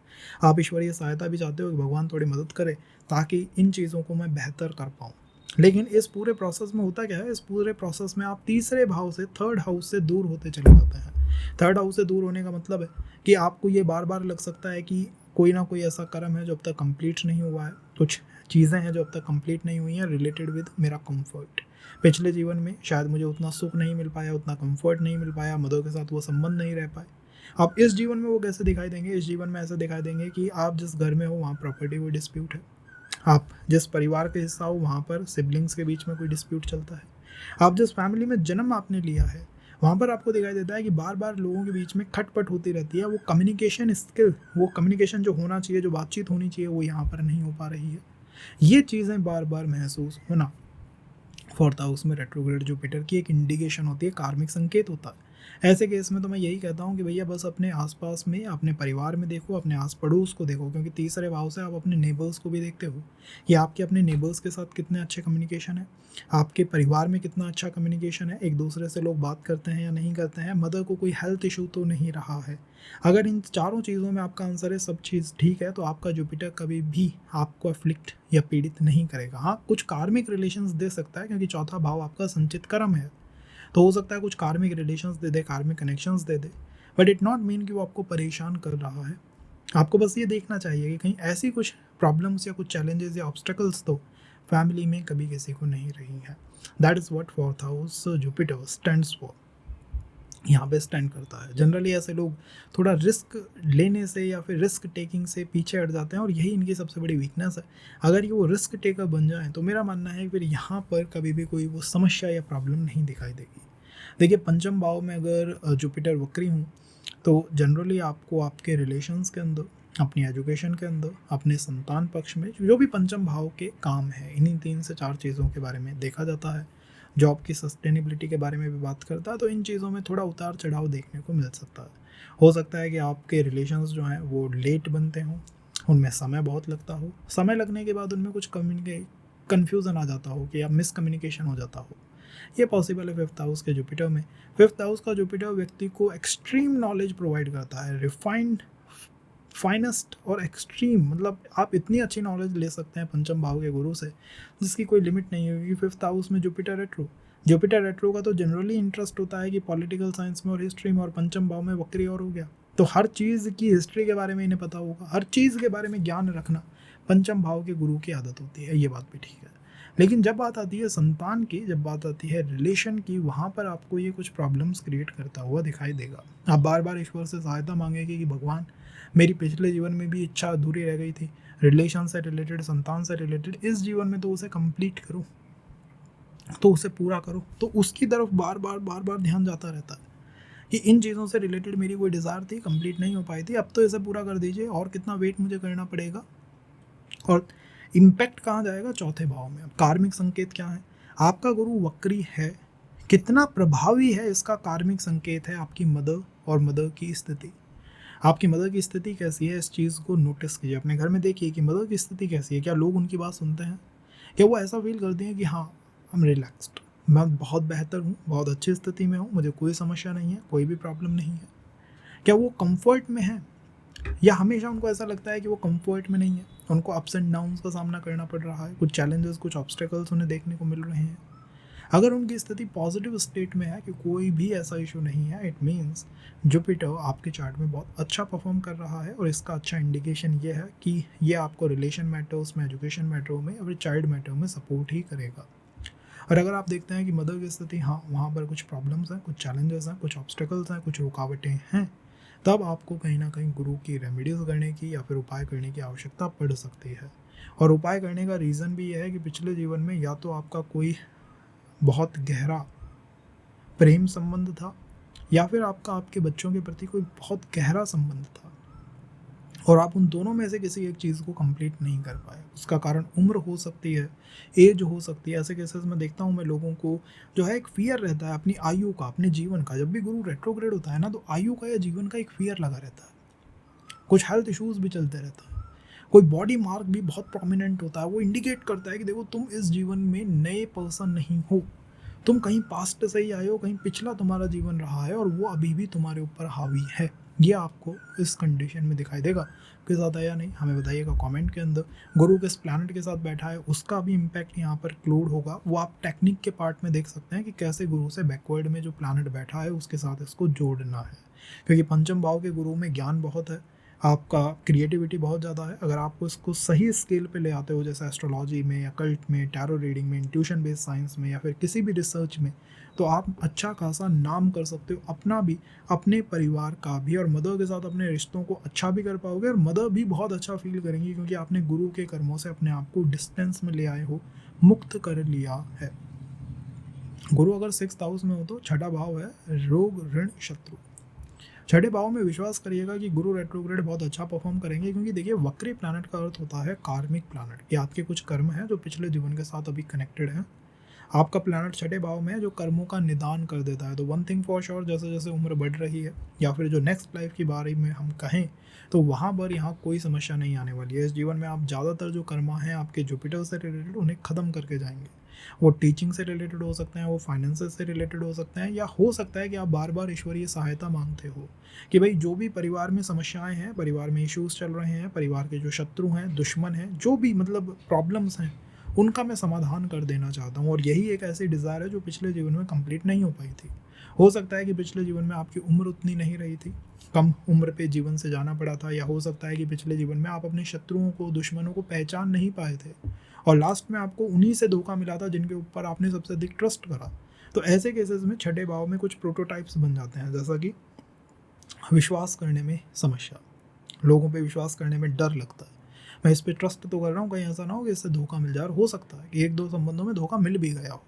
A: आप ईश्वरीय सहायता भी चाहते हो कि भगवान थोड़ी मदद करे ताकि इन चीज़ों को मैं बेहतर कर पाऊँ। लेकिन इस पूरे प्रोसेस में होता क्या है, इस पूरे प्रोसेस में आप तीसरे भाव से, थर्ड हाउस से दूर होते चले जाते हैं। थर्ड हाउस से दूर होने का मतलब है कि आपको ये बार बार लग सकता है कि कोई ना कोई ऐसा कर्म है जो अब तक कंप्लीट नहीं हुआ है, कुछ चीज़ें हैं जो अब तक कंप्लीट नहीं हुई हैं रिलेटेड विद मेरा कंफर्ट। पिछले जीवन में शायद मुझे उतना सुख नहीं मिल पाया, उतना कंफर्ट नहीं मिल पाया, मदर के साथ वो संबंध नहीं रह पाए। अब इस जीवन में वो कैसे दिखाई देंगे, इस जीवन में ऐसे दिखाई देंगे कि आप जिस घर में हो वहाँ प्रॉपर्टी कोई डिस्प्यूट है, आप जिस परिवार के हिस्सा हो वहाँ पर सिबलिंग्स के बीच में कोई डिस्प्यूट चलता है, आप जिस फैमिली में जन्म आपने लिया है वहाँ पर आपको दिखाई देता है कि बार बार लोगों के बीच में खटपट होती रहती है। वो कम्युनिकेशन स्किल, वो कम्युनिकेशन जो होना चाहिए, जो बातचीत होनी चाहिए, वो यहाँ पर नहीं हो पा रही है। ये चीज़ें बार बार महसूस होना फोर्थ हाउस में रेट्रोग्रेड जुपिटर की एक इंडिकेशन होती है, कार्मिक संकेत होता है। ऐसे केस में तो मैं यही कहता हूँ कि भैया बस अपने आसपास में, अपने परिवार में देखो, अपने आस पड़ोस को देखो, क्योंकि तीसरे भाव से आप अपने नेबर्स को भी देखते हो कि आपके अपने नेबर्स के साथ कितने अच्छे कम्युनिकेशन है, आपके परिवार में कितना अच्छा कम्युनिकेशन है, एक दूसरे से लोग बात करते हैं या नहीं करते हैं, मदर को कोई हेल्थ इशू तो नहीं रहा है। अगर इन चारों चीज़ों में आपका आंसर है, सब चीज़ ठीक है, तो आपका जुपिटर कभी भी आपको अफ्लिक्ट या पीड़ित नहीं करेगा। हाँ, कुछ कार्मिक रिलेशंस दे सकता है, क्योंकि चौथा भाव आपका संचित कर्म है, तो हो सकता है कुछ कार्मिक रिलेशंस दे दे, कार्मिक connections they they, but it not mean कि वो आपको परेशान कर रहा है। आपको बस ये देखना चाहिए कि कहीं ऐसी कुछ प्रॉब्लम्स या कुछ चैलेंजेस या ऑब्स्टेकल्स तो फैमिली में कभी किसी को नहीं रही है। That is what fourth house Jupiter stands for, यहाँ पे स्टैंड करता है। जनरली ऐसे लोग थोड़ा रिस्क लेने से या फिर रिस्क टेकिंग से पीछे हट जाते हैं, और यही इनकी सबसे बड़ी वीकनेस है। अगर ये वो रिस्क टेकर बन जाए तो मेरा मानना है फिर यहाँ पर कभी भी कोई वो समस्या या प्रॉब्लम नहीं दिखाई देगी। देखिए, पंचम भाव में अगर जुपिटर वक्री हूँ तो जनरली आपको आपके रिलेशंस के अंदर, अपनी एजुकेशन के अंदर, अपने संतान पक्ष में जो भी पंचम भाव के काम है, इन्हीं 3 से 4 चीज़ों के बारे में देखा जाता है। जॉब की सस्टेनेबिलिटी के बारे में भी बात करता है, तो इन चीज़ों में थोड़ा उतार चढ़ाव देखने को मिल सकता है। हो सकता है कि आपके रिलेशंस जो हैं वो लेट बनते हों, उनमें समय बहुत लगता हो, समय लगने के बाद उनमें कुछ कन्फ्यूज़न आ जाता हो कि या मिसकम्युनिकेशन हो जाता हो, ये पॉसिबल है फिफ्थ हाउस के जुपिटर में। फिफ्थ हाउस का जुपिटर व्यक्ति को एक्सट्रीम नॉलेज प्रोवाइड करता है, रिफाइंड, फाइनेस्ट और एक्सट्रीम, मतलब आप इतनी अच्छी नॉलेज ले सकते हैं पंचम भाव के गुरु से जिसकी कोई लिमिट नहीं होगी। फिफ्थ हाउस में जुपिटर रेट्रो, जुपिटर रेट्रो का तो जनरली इंटरेस्ट होता है कि पॉलिटिकल साइंस में और हिस्ट्री में, और पंचम भाव में वक्री और हो गया तो हर चीज़ की हिस्ट्री के बारे में इन्हें पता होगा, हर चीज़ के बारे में ज्ञान रखना पंचम भाव के गुरु की आदत होती है, ये बात भी ठीक है। लेकिन जब बात आती है संतान की, जब बात आती है रिलेशन की, वहाँ पर आपको ये कुछ प्रॉब्लम्स क्रिएट करता हुआ दिखाई देगा। आप बार बार ईश्वर से सहायता मांगेंगे कि भगवान मेरी पिछले जीवन में भी इच्छा अधूरी रह गई थी, रिलेशन से रिलेटेड, संतान से रिलेटेड, इस जीवन में तो उसे कंप्लीट करो, तो उसे पूरा करो। तो उसकी तरफ बार बार ध्यान जाता रहता है कि इन चीज़ों से रिलेटेड मेरी कोई डिज़ायर थी, कंप्लीट नहीं हो पाई थी, अब तो इसे पूरा कर दीजिए, और कितना वेट मुझे करना पड़ेगा। और इम्पैक्ट कहाँ जाएगा, चौथे भाव में। अब कार्मिक संकेत क्या है, आपका गुरु वक्री है, कितना प्रभावी है इसका कार्मिक संकेत है आपकी मदर और मदर की स्थिति। आपकी मदर की स्थिति कैसी है, इस चीज़ को नोटिस कीजिए, अपने घर में देखिए कि मदर की स्थिति कैसी है, क्या लोग उनकी बात सुनते हैं, क्या वो ऐसा फील करते हैं कि हाँ आई एम रिलैक्स्ड, मैं बहुत बेहतर हूँ, बहुत अच्छी स्थिति में हूँ, मुझे कोई समस्या नहीं है, कोई भी प्रॉब्लम नहीं है। क्या वो कंफर्ट में है, या हमेशा उनको ऐसा लगता है कि वो कंफर्ट में नहीं है, उनको अप्स एंड डाउन्स का सामना करना पड़ रहा है, कुछ चैलेंजेस, कुछ ऑब्स्टेकल्स उन्हें देखने को मिल रहे हैं। अगर उनकी स्थिति पॉजिटिव स्टेट में है कि कोई भी ऐसा इशू नहीं है, इट मीन्स जुपिटर आपके चार्ट में बहुत अच्छा परफॉर्म कर रहा है, और इसका अच्छा इंडिकेशन ये है कि ये आपको रिलेशन मैटर्स में, एजुकेशन मैटर में और चाइल्ड मैटर में सपोर्ट ही करेगा। और अगर आप देखते हैं कि मदर की स्थिति, हाँ वहाँ पर कुछ प्रॉब्लम्स हैं, कुछ चैलेंजेस हैं, कुछ ऑब्स्टेकल्स हैं, कुछ रुकावटें हैं, तब आपको कहीं ना कहीं गुरु की रेमेडीज करने की या फिर उपाय करने की आवश्यकता पड़ सकती है। और उपाय करने का रीज़न भी यह है कि पिछले जीवन में या तो आपका कोई बहुत गहरा प्रेम संबंध था, या फिर आपका आपके बच्चों के प्रति कोई बहुत गहरा संबंध था और आप उन दोनों में से किसी एक चीज़ को कंप्लीट नहीं कर पाए। उसका कारण उम्र हो सकती है, एज हो सकती है। ऐसे केसेस में देखता हूँ मैं लोगों को, जो है एक फियर रहता है अपनी आयु का, अपने जीवन का। जब भी गुरु रेट्रोग्रेड होता है ना, तो आयु का या जीवन का एक फियर लगा रहता है। कुछ हेल्थ इश्यूज भी चलते रहता है, कोई बॉडी मार्क भी बहुत प्रोमिनेंट होता है। वो इंडिकेट करता है कि देखो तुम इस जीवन में नए पर्सन नहीं हो, तुम कहीं पास्ट से ही आए हो, कहीं पिछला तुम्हारा जीवन रहा है और वो अभी भी तुम्हारे ऊपर हावी है। ये आपको इस कंडीशन में दिखाई देगा। किस साथ है या नहीं हमें बताइएगा कमेंट के अंदर। गुरु किस प्लैनेट के साथ बैठा है उसका भी इम्पैक्ट यहाँ पर क्लूड होगा। वो आप टेक्निक के पार्ट में देख सकते हैं कि कैसे गुरु से बैकवर्ड में जो प्लैनेट बैठा है उसके साथ इसको जोड़ना है, क्योंकि पंचम भाव के गुरु में ज्ञान बहुत है, आपका क्रिएटिविटी बहुत ज़्यादा है। अगर आपको इसको सही स्केल पे ले आते हो, जैसे एस्ट्रोलॉजी में या कल्ट में, टैरो रीडिंग में, इंट्यूशन बेस्ड साइंस में, या फिर किसी भी रिसर्च में, तो आप अच्छा खासा नाम कर सकते हो, अपना भी, अपने परिवार का भी, और मदर के साथ अपने रिश्तों को अच्छा भी कर पाओगे और मदर भी बहुत अच्छा फील करेंगी, क्योंकि आपने गुरु के कर्मों से अपने आप को डिस्टेंस में ले आए हो, मुक्त कर लिया है। गुरु अगर 6th हाउस में हो तो छठा भाव है रोग ऋण शत्रु। छठे भाव में विश्वास करिएगा कि गुरु रेट्रोग्रेड बहुत अच्छा परफॉर्म करेंगे, क्योंकि देखिए वक्री प्लैनेट का अर्थ होता है कार्मिक प्लैनेट। ये आपके कुछ कर्म हैं जो पिछले जीवन के साथ अभी कनेक्टेड हैं। आपका प्लैनेट छठे भाव में है जो कर्मों का निदान कर देता है। तो वन थिंग फॉर श्योर, जैसे जैसे उम्र बढ़ रही है या फिर जो नेक्स्ट लाइफ के बारे में हम कहें, तो वहाँ पर यहाँ कोई समस्या नहीं आने वाली है। इस जीवन में आप ज़्यादातर जो कर्मा हैं आपके जुपिटर से रिलेटेड, उन्हें ख़त्म करके जाएंगे। वो टीचिंग से रिलेटेड हो सकते हैं, वो फाइनेंसेस से रिलेटेड हो सकते हैं, या हो सकता है कि आप बार बार ईश्वरीय सहायता मांगते हो कि भाई जो भी परिवार में समस्याएं हैं, परिवार में इश्यूज चल रहे हैं, परिवार के जो शत्रु हैं, दुश्मन हैं, जो भी मतलब प्रॉब्लम्स हैं, उनका मैं समाधान कर देना चाहता हूँ। और यही एक ऐसी डिज़ायर है जो पिछले जीवन में कंप्लीट नहीं हो पाई थी। हो सकता है कि पिछले जीवन में आपकी उम्र उतनी नहीं रही थी, कम उम्र पे जीवन से जाना पड़ा था, या हो सकता है कि पिछले जीवन में आप अपने शत्रुओं को, दुश्मनों को पहचान नहीं पाए थे और लास्ट में आपको उन्हीं से धोखा मिला था जिनके ऊपर आपने सबसे अधिक ट्रस्ट करा। तो ऐसे केसेस में छठे भाव में कुछ प्रोटोटाइप्स बन जाते हैं, जैसा कि विश्वास करने में समस्या, लोगों पे विश्वास करने में डर लगता है। मैं इस पे ट्रस्ट तो कर रहा हूँ, कहीं ऐसा ना हो कि इससे धोखा मिल जाए, और हो सकता है कि एक दो संबंधों में धोखा मिल भी गया हो।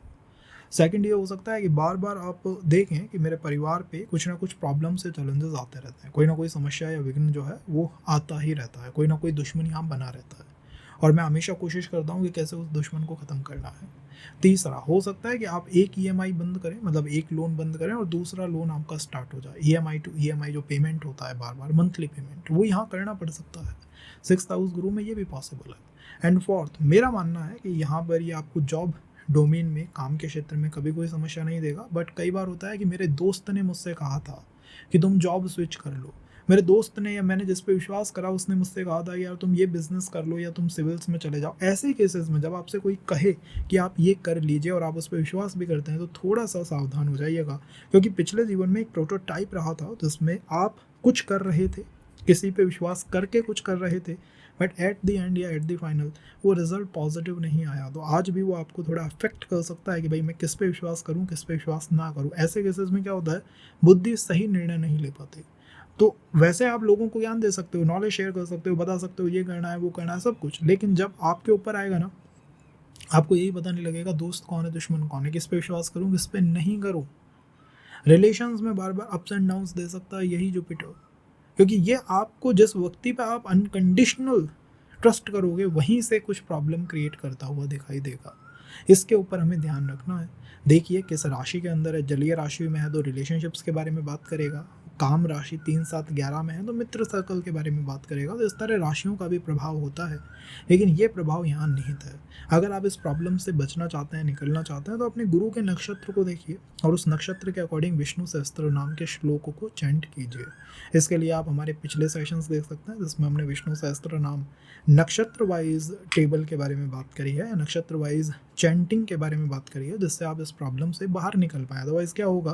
A: सेकंड ये हो सकता है कि बार बार आप देखें कि मेरे परिवार पे कुछ ना कुछ प्रॉब्लम से चैलेंजेस आते रहते हैं, कोई ना कोई समस्या या विघ्न जो है वो आता ही रहता है, कोई ना कोई दुश्मन यहाँ बना रहता है, और मैं हमेशा कोशिश करता हूँ कि कैसे उस दुश्मन को ख़त्म करना है। तीसरा हो सकता है कि आप एक ईएमआई बंद करें, मतलब एक लोन बंद करें और दूसरा लोन आपका स्टार्ट हो जाए। ईएमआई टू ईएमआई जो पेमेंट होता है बार बार, मंथली पेमेंट, वो यहाँ करना पड़ सकता है। 6th हाउस गुरु में ये भी पॉसिबल है। एंड फोर्थ, मेरा मानना है कि यहाँ पर ये आपको जॉब डोमेन में, काम के क्षेत्र में कभी कोई समस्या नहीं देगा। बट कई बार होता है कि मेरे दोस्त ने मुझसे कहा था कि तुम जॉब स्विच कर लो, मेरे दोस्त ने या मैंने जिस पे विश्वास करा उसने मुझसे कहा था यार तुम ये बिज़नेस कर लो या तुम सिविल्स में चले जाओ। ऐसे केसेस में जब आपसे कोई कहे कि आप ये कर लीजिए और आप उस पर विश्वास भी करते हैं, तो थोड़ा सा सावधान हो जाइएगा, क्योंकि पिछले जीवन में एक प्रोटोटाइप रहा था जिसमें आप कुछ कर रहे थे, किसी पे विश्वास करके कुछ कर रहे थे, बट एट द एंड या एट द फाइनल वो रिजल्ट पॉजिटिव नहीं आया। तो आज भी वो आपको थोड़ा अफेक्ट कर सकता है कि भाई मैं किस पे विश्वास करूँ, किस पे विश्वास ना करूँ। ऐसे केसेस में क्या होता है, बुद्धि सही निर्णय नहीं ले पाती। तो वैसे आप लोगों को ज्ञान दे सकते हो, नॉलेज शेयर कर सकते हो, बता सकते हो ये करना है, वो करना है, सब कुछ, लेकिन जब आपके ऊपर आएगा ना, आपको यही पता नहीं लगेगा दोस्त कौन है, दुश्मन कौन है, किस पे विश्वास करूँ, किस पे नहीं करूँ। रिलेशंस में बार बार अप्स एंड डाउन्स दे सकता है यही जुपिटर, क्योंकि ये आपको जिस व्यक्ति पे आप अनकंडीशनल ट्रस्ट करोगे वहीं से कुछ प्रॉब्लम क्रिएट करता हुआ दिखाई देगा। इसके ऊपर हमें ध्यान रखना है। देखिए किस राशि के अंदर है, जलीय राशि में है तो रिलेशनशिप्स के बारे में बात करेगा, काम राशि 3, 7, 11 में है तो मित्र सर्कल के बारे में बात करेगा। तो इस तरह राशियों का भी प्रभाव होता है, लेकिन ये प्रभाव यहाँ निहित है। अगर आप इस प्रॉब्लम से बचना चाहते हैं, निकलना चाहते हैं, तो अपने गुरु के नक्षत्र को देखिए और उस नक्षत्र के अकॉर्डिंग विष्णु सहस्त्र नाम के श्लोकों को चैंट कीजिए। इसके लिए आप हमारे पिछले सेशंस देख सकते हैं जिसमें हमने विष्णु सहस्त्र नाम नक्षत्र वाइज टेबल के बारे में बात करी है, नक्षत्र वाइज चैंटिंग के बारे में बात करी है, जिससे आप इस प्रॉब्लम से बाहर निकल पाए। अदरवाइज़ क्या होगा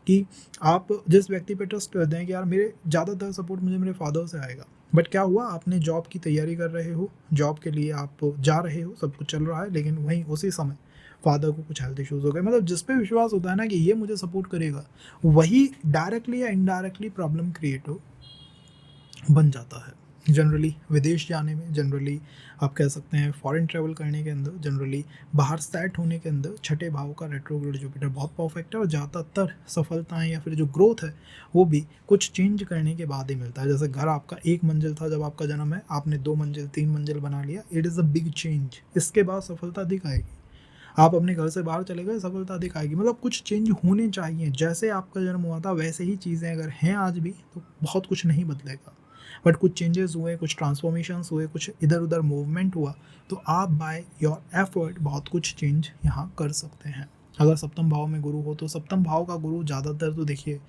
A: कि आप जिस व्यक्ति पे ट्रस्ट करते हैं कि यार मेरे ज़्यादातर सपोर्ट मुझे मेरे फादर से आएगा, बट क्या हुआ, आपने जॉब की तैयारी कर रहे हो, जॉब के लिए आप जा रहे हो, सब कुछ चल रहा है, लेकिन वहीं उसी समय फादर को कुछ हेल्थ इश्यूज़ हो गए, मतलब जिस पे विश्वास होता है ना कि ये मुझे सपोर्ट करेगा, वही डायरेक्टली या इनडायरेक्टली प्रॉब्लम क्रिएट बन जाता है। जनरली विदेश जाने में, जनरली आप कह सकते हैं फॉरेन ट्रैवल करने के अंदर, जनरली बाहर सेट होने के अंदर छठे भाव का रेट्रोग्रेड जुपिटर बहुत परफेक्ट है, और ज़्यादातर सफलताएं या फिर जो ग्रोथ है वो भी कुछ चेंज करने के बाद ही मिलता है। जैसे घर आपका एक मंजिल था जब आपका जन्म है, आपने 2 मंजिल 3 मंजिल बना लिया, it is a big change. इसके बाद सफलता दिख आएगी। आप अपने घर से बाहर चले गए, सफलता दिखाएगी। मतलब कुछ चेंज होने चाहिए। जैसे आपका जन्म हुआ था वैसे ही चीज़ें अगर हैं आज भी तो बहुत कुछ नहीं बदलेगा, बट कुछ चेंजेस हुए, कुछ ट्रांसफॉर्मेशंस हुए, कुछ इधर उधर मूवमेंट हुआ, तो आप बाय योर एफर्ट बहुत कुछ चेंज यहाँ कर सकते हैं। अगर सप्तम भाव में गुरु हो तो सप्तम भाव का गुरु ज़्यादातर तो देखिए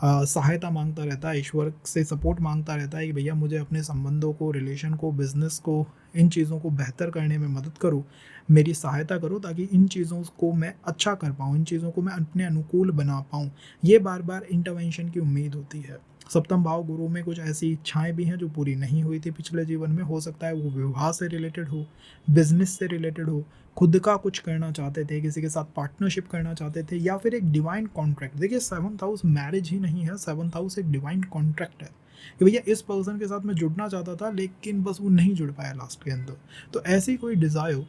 A: सहायता मांगता रहता है, ईश्वर से सपोर्ट मांगता रहता है कि भैया मुझे अपने संबंधों को, रिलेशन को, बिजनेस को, इन चीज़ों को बेहतर करने में मदद करो, मेरी सहायता करो, ताकि इन चीज़ों को मैं अच्छा कर पाऊँ, इन चीज़ों को मैं अपने अनुकूल बना पाऊँ। ये बार बार इंटरवेंशन की उम्मीद होती है। सप्तम भाव गुरु में कुछ ऐसी इच्छाएं भी हैं जो पूरी नहीं हुई थी पिछले जीवन में। हो सकता है वो विवाह से रिलेटेड हो, बिजनेस से रिलेटेड हो, खुद का कुछ करना चाहते थे, किसी के साथ पार्टनरशिप करना चाहते थे, या फिर एक डिवाइन कॉन्ट्रैक्ट। देखिए 7th हाउस मैरिज ही नहीं है, 7th हाउस एक डिवाइन कॉन्ट्रैक्ट है कि भैया इस पर्सन के साथ मैं जुड़ना चाहता था लेकिन बस वो नहीं जुड़ पाया लास्ट के अंदर। तो ऐसी कोई डिज़ायर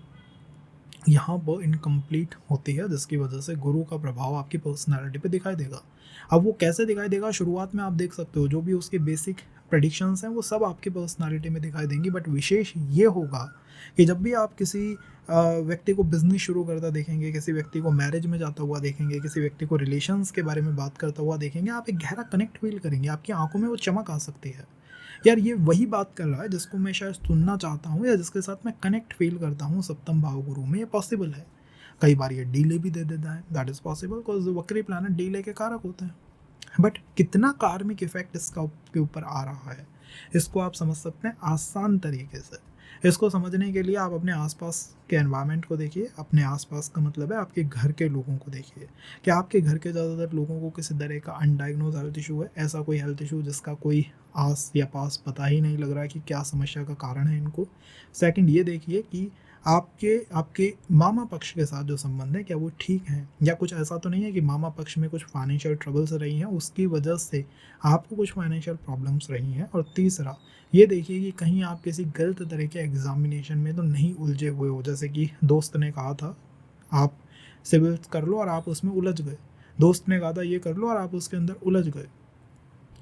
A: यहाँ पर इनकम्प्लीट होती है, जिसकी वजह से गुरु का प्रभाव आपकी पर्सनैलिटी पे दिखाई देगा। अब वो कैसे दिखाई देगा, शुरुआत में आप देख सकते हो जो भी उसके बेसिक प्रेडिक्शंस हैं वो सब आपकी पर्सनैलिटी में दिखाई देंगी, बट विशेष ये होगा कि जब भी आप किसी व्यक्ति को बिजनेस शुरू करता देखेंगे, किसी व्यक्ति को मैरिज में जाता हुआ देखेंगे, किसी व्यक्ति को रिलेशंस के बारे में बात करता हुआ देखेंगे, आप एक गहरा कनेक्ट फील करेंगे, आपकी आंखों में वो चमक आ सकती है। यार ये वही बात कर रहा है जिसको मैं शायद सुनना चाहता हूँ, या जिसके साथ मैं कनेक्ट फील करता हूँ सप्तम भाव गुरु में। ये पॉसिबल है। कई बार ये डीले भी दे देता है, दैट इज पॉसिबल, बिकॉज वक्री प्लैनेट डीले के कारक होते हैं। बट कितना कार्मिक इफेक्ट इसका के ऊपर आ रहा है, इसको आप समझ सकते हैं आसान तरीके से। इसको समझने के लिए आप अपने आसपास के एनवायरनमेंट को देखिए। अपने आसपास का मतलब है आपके घर के लोगों को देखिए कि आपके घर के ज़्यादातर लोगों को किसी तरह का अनडायग्नोज हेल्थ इशू है, ऐसा कोई हेल्थ इशू जिसका कोई आस या पास पता ही नहीं लग रहा है कि क्या समस्या का कारण है इनको। सेकंड ये देखिए कि आपके आपके मामा पक्ष के साथ जो संबंध है क्या वो ठीक हैं, या कुछ ऐसा तो नहीं है कि मामा पक्ष में कुछ फाइनेंशियल ट्रबल्स रही हैं, उसकी वजह से आपको कुछ फाइनेंशियल प्रॉब्लम्स रही हैं। और तीसरा ये देखिए कि कहीं आप किसी गलत तरह के एग्जामिनेशन में तो नहीं उलझे हुए हो। जैसे कि दोस्त ने कहा था आप सिविल कर लो और आप उसमें उलझ गए, दोस्त ने कहा था ये कर लो और आप उसके अंदर उलझ गए।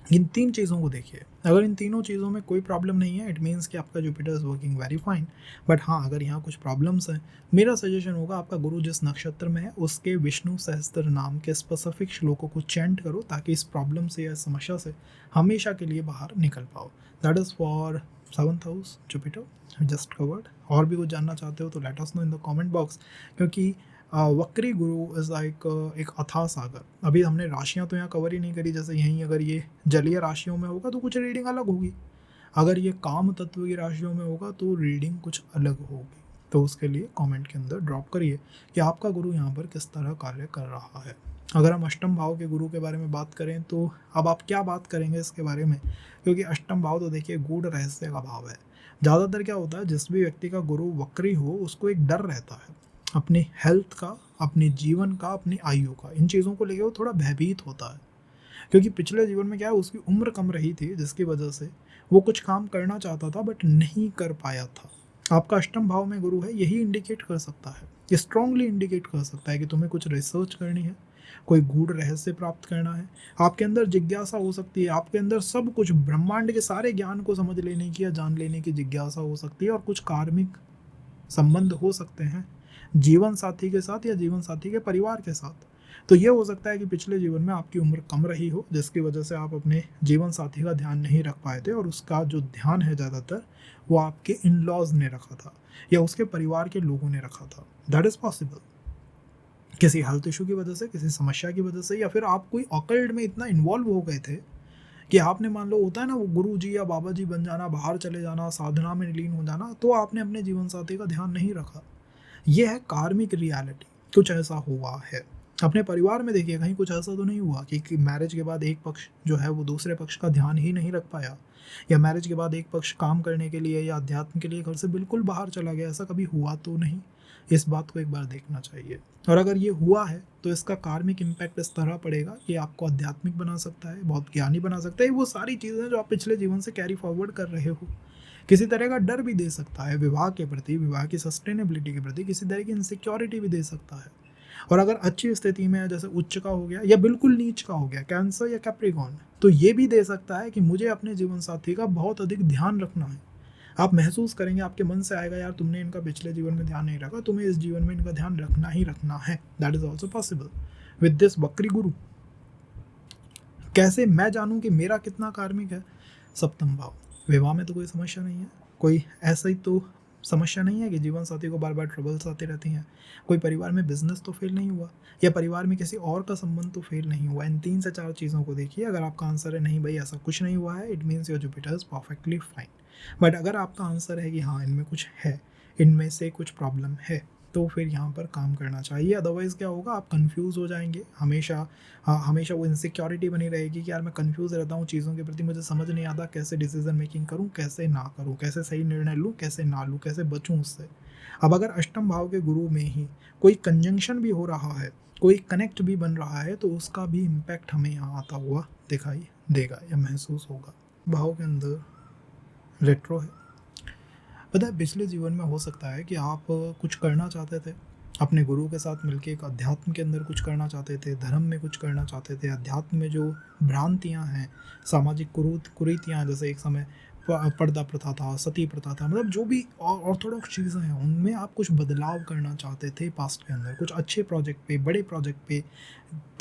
A: इन 3 चीज़ों को देखिए। अगर इन तीनों चीज़ों में कोई प्रॉब्लम नहीं है, इट मीन्स कि आपका Jupiter is working very fine. But हाँ, अगर यहाँ कुछ प्रॉब्लम्स हैं, मेरा सजेशन होगा आपका गुरु जिस नक्षत्र में है उसके विष्णु सहस्त्र नाम के स्पेसिफिक श्लोकों को चैंट करो, ताकि इस प्रॉब्लम से या समस्या से हमेशा के लिए बाहर निकल पाओ। That is for 7th house Jupiter just covered. और भी कुछ जानना चाहते हो तो let us know in the comment box, क्योंकि वक्री गुरु इज़ लाइक एक अथाह सागर। अभी हमने राशियां तो यहाँ कवर ही नहीं करी। जैसे यहीं अगर ये जलीय राशियों में होगा तो कुछ रीडिंग अलग होगी, अगर ये काम तत्व की राशियों में होगा तो रीडिंग कुछ अलग होगी। तो उसके लिए कमेंट के अंदर ड्रॉप करिए कि आपका गुरु यहाँ पर किस तरह कार्य कर रहा है। अगर हम अष्टम भाव के गुरु के बारे में बात करें तो अब आप क्या बात करेंगे इसके बारे में, क्योंकि अष्टम भाव तो देखिए गूढ़ रहस्य का भाव है। ज़्यादातर क्या होता है, जिस भी व्यक्ति का गुरु वक्री हो उसको एक डर रहता है अपनी हेल्थ का, अपने जीवन का, अपनी आयु का। इन चीज़ों को लेकर वो थोड़ा भयभीत होता है, क्योंकि पिछले जीवन में क्या है उसकी उम्र कम रही थी, जिसकी वजह से वो कुछ काम करना चाहता था बट नहीं कर पाया था। आपका अष्टम भाव में गुरु है, यही इंडिकेट कर सकता है, स्ट्रांगली इंडिकेट कर सकता है कि तुम्हें कुछ रिसर्च करनी है, कोई गूढ़ रहस्य प्राप्त करना है। आपके अंदर जिज्ञासा हो सकती है, आपके अंदर सब कुछ ब्रह्मांड के सारे ज्ञान को समझ लेने की या जान लेने की जिज्ञासा हो सकती है, और कुछ कार्मिक संबंध हो सकते हैं जीवन साथी के साथ या जीवन साथी के परिवार के साथ। तो ये हो सकता है कि पिछले जीवन में आपकी उम्र कम रही हो, जिसकी वजह से आप अपने जीवन साथी का ध्यान नहीं रख पाए थे, और उसका जो ध्यान है ज़्यादातर वो आपके इन लॉज ने रखा था या उसके परिवार के लोगों ने रखा था। दैट इज़ पॉसिबल, किसी हेल्थ इशू की वजह से, किसी समस्या की वजह से, या फिर आप कोई ऑकल्ट में इतना इन्वॉल्व हो गए थे कि आपने, मान लो होता है ना वो गुरु जी या बाबा जी बन जाना, बाहर चले जाना, साधना में लीन हो जाना, तो आपने अपने जीवन साथी का ध्यान नहीं रखा। यह है कार्मिक रियलिटी, कुछ ऐसा हुआ है। अपने परिवार में देखिए कहीं कुछ ऐसा तो नहीं हुआ कि मैरिज के बाद एक पक्ष जो है वो दूसरे पक्ष का ध्यान ही नहीं रख पाया, या मैरिज के बाद एक पक्ष काम करने के लिए या अध्यात्म के लिए घर से बिल्कुल बाहर चला गया, ऐसा कभी हुआ तो नहीं। इस बात को एक बार देखना चाहिए। और अगर ये हुआ है तो इसका कार्मिक इम्पैक्ट इस तरह पड़ेगा कि आपको आध्यात्मिक बना सकता है, बहुत ज्ञानी बना सकता है। वो सारी चीज़ें जो आप पिछले जीवन से कैरी फॉरवर्ड कर रहे हो, किसी तरह का डर भी दे सकता है विवाह के प्रति, विवाह की सस्टेनेबिलिटी के प्रति, किसी तरह की इनसिक्योरिटी भी दे सकता है। और अगर अच्छी स्थिति में है, जैसे उच्च का हो गया या बिल्कुल नीच का हो गया, कैंसर या कैप्रिकॉर्न, तो ये भी दे सकता है कि मुझे अपने जीवन साथी का बहुत अधिक ध्यान रखना है। आप महसूस करेंगे, आपके मन से आएगा, यार तुमने इनका पिछले जीवन में ध्यान नहीं रखा, तुम्हें इस जीवन में इनका ध्यान रखना ही रखना है। That is also possible with this वक्री गुरु। कैसे मैं जानूं कि मेरा कितना कार्मिक है? सप्तम भाव। विवाह में तो कोई समस्या नहीं है, कोई ऐसा ही तो समस्या नहीं है कि जीवन साथी को बार बार ट्रबल्स आती रहती हैं। कोई परिवार में बिजनेस तो फेल नहीं हुआ, या परिवार में किसी और का संबंध तो फेल नहीं हुआ। इन 3 से 4 चीज़ों को देखिए। अगर आपका आंसर है नहीं भाई ऐसा कुछ नहीं हुआ है, it means your Jupiter is perfectly fine. But अगर आपका आंसर है कि हाँ इनमें कुछ है, इनमें से कुछ प्रॉब्लम है, तो फिर यहाँ पर काम करना चाहिए। अदरवाइज़ क्या होगा, आप कंफ्यूज हो जाएंगे हमेशा। हमेशा वो इनसिक्योरिटी बनी रहेगी कि यार मैं कंफ्यूज रहता हूँ चीज़ों के प्रति, मुझे समझ नहीं आता कैसे डिसीजन मेकिंग करूँ, कैसे ना करूँ, कैसे सही निर्णय लूँ, कैसे ना लूँ, कैसे बचूँ उससे। अब अगर अष्टम भाव के गुरु में ही कोई कंजंक्शन भी हो रहा है, कोई कनेक्ट भी बन रहा है, तो उसका भी इम्पैक्ट हमें यहाँ आता हुआ दिखाई देगा या महसूस होगा। भाव के अंदर रेट्रो है। पता है पिछले जीवन में हो सकता है कि आप कुछ करना चाहते थे, अपने गुरु के साथ मिलके एक अध्यात्म के अंदर कुछ करना चाहते थे, धर्म में कुछ करना चाहते थे। अध्यात्म में जो भ्रांतियाँ हैं, सामाजिक कुरीतियाँ, जैसे एक समय पर्दा प्रथा था, सती प्रथा था, मतलब जो भी ऑर्थोडॉक्स चीज़ें हैं उनमें आप कुछ बदलाव करना चाहते थे पास्ट के अंदर। कुछ अच्छे प्रोजेक्ट पे, बड़े प्रोजेक्ट पे,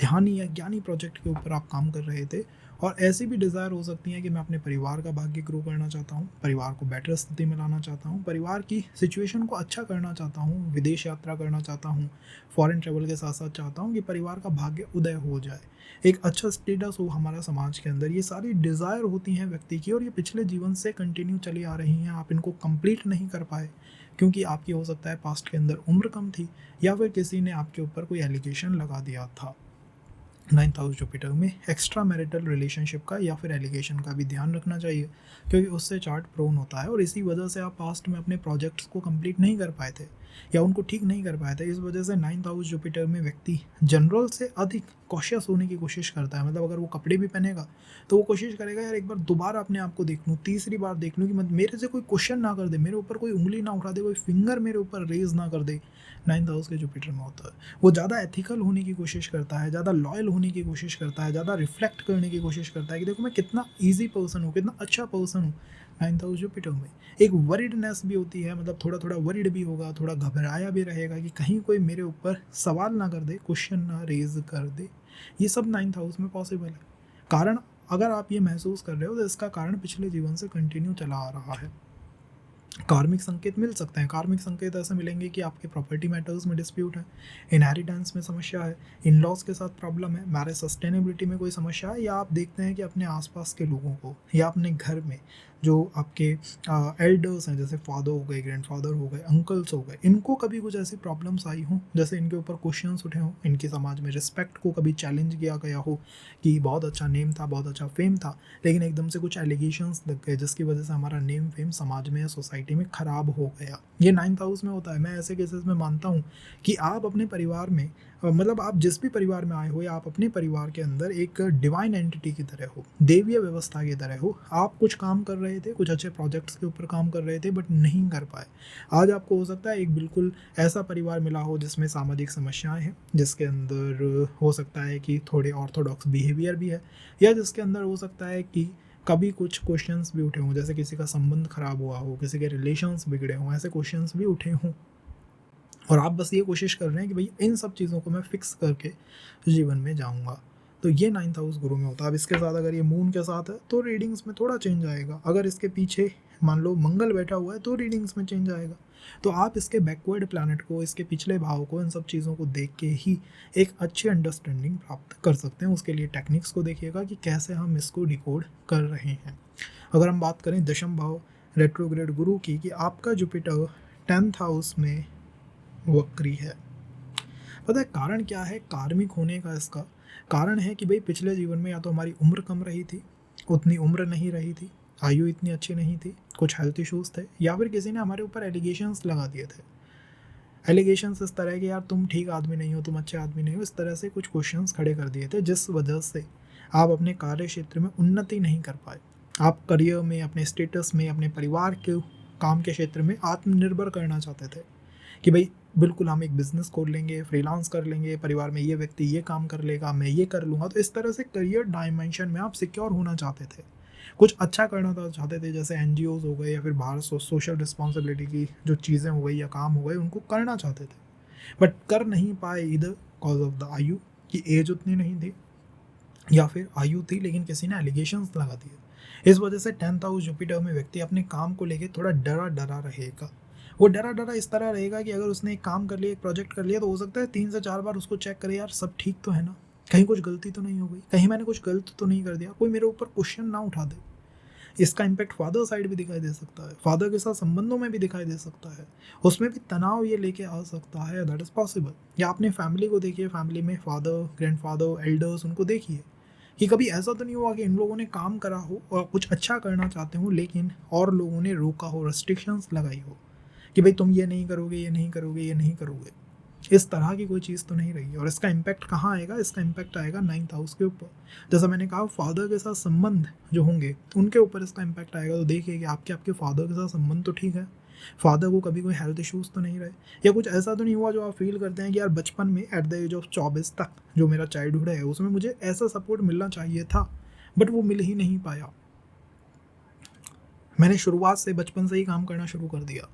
A: ध्यानी या ज्ञानी प्रोजेक्ट के ऊपर आप काम कर रहे थे। और ऐसी भी डिज़ायर हो सकती है कि मैं अपने परिवार का भाग्य ग्रो करना चाहता हूँ, परिवार को बेटर स्थिति में लाना चाहता हूँ, परिवार की सिचुएशन को अच्छा करना चाहता हूँ, विदेश यात्रा करना चाहता हूँ, फॉरेन ट्रेवल के साथ साथ चाहता हूँ कि परिवार का भाग्य उदय हो जाए, एक अच्छा स्टेटस हो हमारा समाज के अंदर। ये सारी डिज़ायर होती हैं व्यक्ति की, और ये पिछले जीवन से कंटिन्यू चली आ रही हैं। आप इनको कंप्लीट नहीं कर पाए क्योंकि आपकी हो सकता है पास्ट के अंदर उम्र कम थी, या फिर किसी ने आपके ऊपर कोई एलिगेशन लगा दिया था। 9th हाउस जुपिटर में एक्स्ट्रा मैरिटल रिलेशनशिप का या फिर एलिगेशन का भी ध्यान रखना चाहिए, क्योंकि उससे चार्ट प्रोन होता है। और इसी वजह से आप पास्ट में अपने प्रोजेक्ट्स को कंप्लीट नहीं कर पाए थे या उनको ठीक नहीं कर पाए थे। इस वजह से 9th हाउस जुपिटर में व्यक्ति जनरल से अधिक कॉशियस होने की कोशिश करता है। मतलब अगर वो कपड़े भी पहनेगा तो वो कोशिश करेगा यार एक बार दोबारा अपने आप को देख लूँ, तीसरी बार देख लूँ कि मेरे से कोई क्वेश्चन ना कर दे, मेरे ऊपर कोई उंगली ना उठा दे, कोई फिंगर मेरे ऊपर रेज ना कर दे। 9th हाउस के जुपिटर में होता है। वो ज़्यादा एथिकल होने की कोशिश करता है, ज़्यादा लॉयल होने की कोशिश करता है, ज़्यादा रिफ्लेक्ट करने की कोशिश करता है कि देखो मैं कितना ईजी पर्सन हूँ, कितना अच्छा पर्सन हूँ। 9th हाउस जुपिटर में एक वरीडनेस भी होती है, मतलब थोड़ा थोड़ा वरीड भी होगा, थोड़ा घबराया भी रहेगा कि कहीं कोई मेरे ऊपर सवाल ना कर दे, क्वेश्चन ना रेज कर दे। ये सब 9th हाउस में पॉसिबल है। कारण अगर आप ये महसूस कर रहे हो तो इसका कारण पिछले जीवन से कंटिन्यू चला आ रहा है। कार्मिक संकेत मिल सकते हैं। कार्मिक संकेत ऐसे मिलेंगे कि आपके प्रॉपर्टी मैटर्स में डिस्प्यूट है, इनहेरिटेंस में समस्या है, इन लॉज के साथ प्रॉब्लम है, मैरिज सस्टेनेबिलिटी में कोई समस्या है, या आप देखते हैं कि अपने आसपास के लोगों को या अपने घर में जो आपके एल्डर्स हैं, जैसे फादर हो गए, ग्रैंडफादर हो गए, अंकल्स हो गए, इनको कभी कुछ ऐसी प्रॉब्लम्स आई हों, जैसे इनके ऊपर क्वेश्चंस उठे हों, इनके समाज में रिस्पेक्ट को कभी चैलेंज किया गया हो कि बहुत अच्छा नेम था, बहुत अच्छा फेम था, लेकिन एकदम से कुछ एलिगेशंस लग गए जिसकी वजह से हमारा नेम फेम समाज में या सोसाइटी में ख़राब हो गया। ये 9th हाउस में होता है। मैं ऐसे केसेस में मानता हूँ कि आप अपने परिवार में, मतलब आप जिस भी परिवार में आए हो, या आप अपने परिवार के अंदर एक डिवाइन एंटिटी की तरह हो, देवीय व्यवस्था की तरह हो। आप कुछ काम कर रहे थे, कुछ अच्छे प्रोजेक्ट्स के ऊपर काम कर रहे थे, बट नहीं कर पाए। आज आपको हो सकता है एक बिल्कुल ऐसा परिवार मिला हो जिसमें सामाजिक समस्याएं हैं, जिसके अंदर हो सकता है कि थोड़े ऑर्थोडॉक्स बिहेवियर भी है, या जिसके अंदर हो सकता है कि कभी कुछ क्वेश्चंस भी उठे हों, जैसे किसी का संबंध खराब हुआ हो, किसी के रिलेशंस बिगड़े हों, ऐसे क्वेश्चंस भी उठे हों। और आप बस ये कोशिश कर रहे हैं कि भाई इन सब चीज़ों को मैं फिक्स करके जीवन में जाऊंगा। तो ये 9th हाउस गुरु में होता है। अब इसके साथ अगर ये मून के साथ है तो रीडिंग्स में थोड़ा चेंज आएगा। अगर इसके पीछे मान लो मंगल बैठा हुआ है तो रीडिंग्स में चेंज आएगा। तो आप इसके बैकवर्ड प्लैनेट को, इसके पिछले भाव को, इन सब चीज़ों को देख के ही एक अच्छी अंडरस्टैंडिंग प्राप्त कर सकते हैं। उसके लिए टेक्निक्स को देखिएगा कि कैसे हम इसको डिकोड कर रहे हैं। अगर हम बात करें दशम भाव रेट्रोग्रेड गुरु की, कि आपका जुपिटर 10th हाउस में वक्री है। पता है कारण क्या है कार्मिक होने का? इसका कारण है कि भाई पिछले जीवन में या तो हमारी उम्र कम रही थी, उतनी उम्र नहीं रही थी, आयु इतनी अच्छी नहीं थी, कुछ हेल्थ इश्यूज थे, या फिर किसी ने हमारे ऊपर एलिगेशंस लगा दिए थे। एलिगेशंस इस तरह के, यार तुम ठीक आदमी नहीं हो, तुम अच्छे आदमी नहीं हो, इस तरह से कुछ क्वेश्चंस खड़े कर दिए थे, जिस वजह से आप अपने कार्य क्षेत्र में उन्नति नहीं कर पाए। आप करियर में, अपने स्टेटस में, अपने परिवार के काम के क्षेत्र में आत्मनिर्भर करना चाहते थे कि भाई बिल्कुल हम एक बिजनेस खोल लेंगे, फ्रीलांस कर लेंगे, परिवार में ये व्यक्ति ये काम कर लेगा, मैं ये कर लूँगा। तो इस तरह से करियर डायमेंशन में आप सिक्योर होना चाहते थे, कुछ अच्छा करना चाहते थे, जैसे एनजीओज हो गए या फिर बाहर सोशल रिस्पॉन्सिबिलिटी की जो चीज़ें हो गई या काम हो गए, उनको करना चाहते थे, बट कर नहीं पाए इधर कॉज ऑफ द आयु, की एज उतनी नहीं थी, या फिर आयु थी लेकिन किसी ने एलिगेशंस लगा दिए। इस वजह से 10th हाउस जुपिटर में व्यक्ति अपने काम को लेके थोड़ा डरा डरा रहेगा। वो डरा डरा इस तरह रहेगा कि अगर उसने एक काम कर लिया, एक प्रोजेक्ट कर लिया, तो हो सकता है 3 से 4 बार उसको चेक करे, यार सब ठीक तो है ना, कहीं कुछ गलती तो नहीं हो गई, कहीं मैंने कुछ गलत तो नहीं कर दिया, कोई मेरे ऊपर क्वेश्चन ना उठा दे। इसका इम्पैक्ट फादर साइड भी दिखाई दे सकता है, फादर के साथ संबंधों में भी दिखाई दे सकता है, उसमें भी तनाव ये लेके आ सकता है, दैट इज़ पॉसिबल। या अपने फैमिली को देखिए, फैमिली में फादर, ग्रैंडफादर, एल्डर्स, उनको देखिए कि कभी ऐसा तो नहीं हुआ कि इन लोगों ने काम करा हो और कुछ अच्छा करना चाहते हो, लेकिन और लोगों ने रोका हो, रेस्ट्रिक्शंस लगाई हो कि भाई तुम ये नहीं करोगे, ये नहीं करोगे, ये नहीं करोगे। इस तरह की कोई चीज़ तो नहीं रही है। और इसका इम्पैक्ट कहाँ आएगा? इसका इम्पैक्ट आएगा 9th हाउस के ऊपर। जैसा मैंने कहा, फादर के साथ संबंध जो होंगे उनके ऊपर इसका इम्पैक्ट आएगा। तो देखिए कि आपके फादर के साथ संबंध तो ठीक है, फादर को कभी कोई हेल्थ इश्यूज़ तो नहीं रहे, या कुछ ऐसा तो नहीं हुआ जो आप फील करते हैं कि यार बचपन में एट द एज ऑफ 24 तक जो मेरा चाइल्डहुड है उसमें मुझे ऐसा सपोर्ट मिलना चाहिए था, बट वो मिल ही नहीं पाया। मैंने शुरुआत से बचपन से ही काम करना शुरू कर दिया,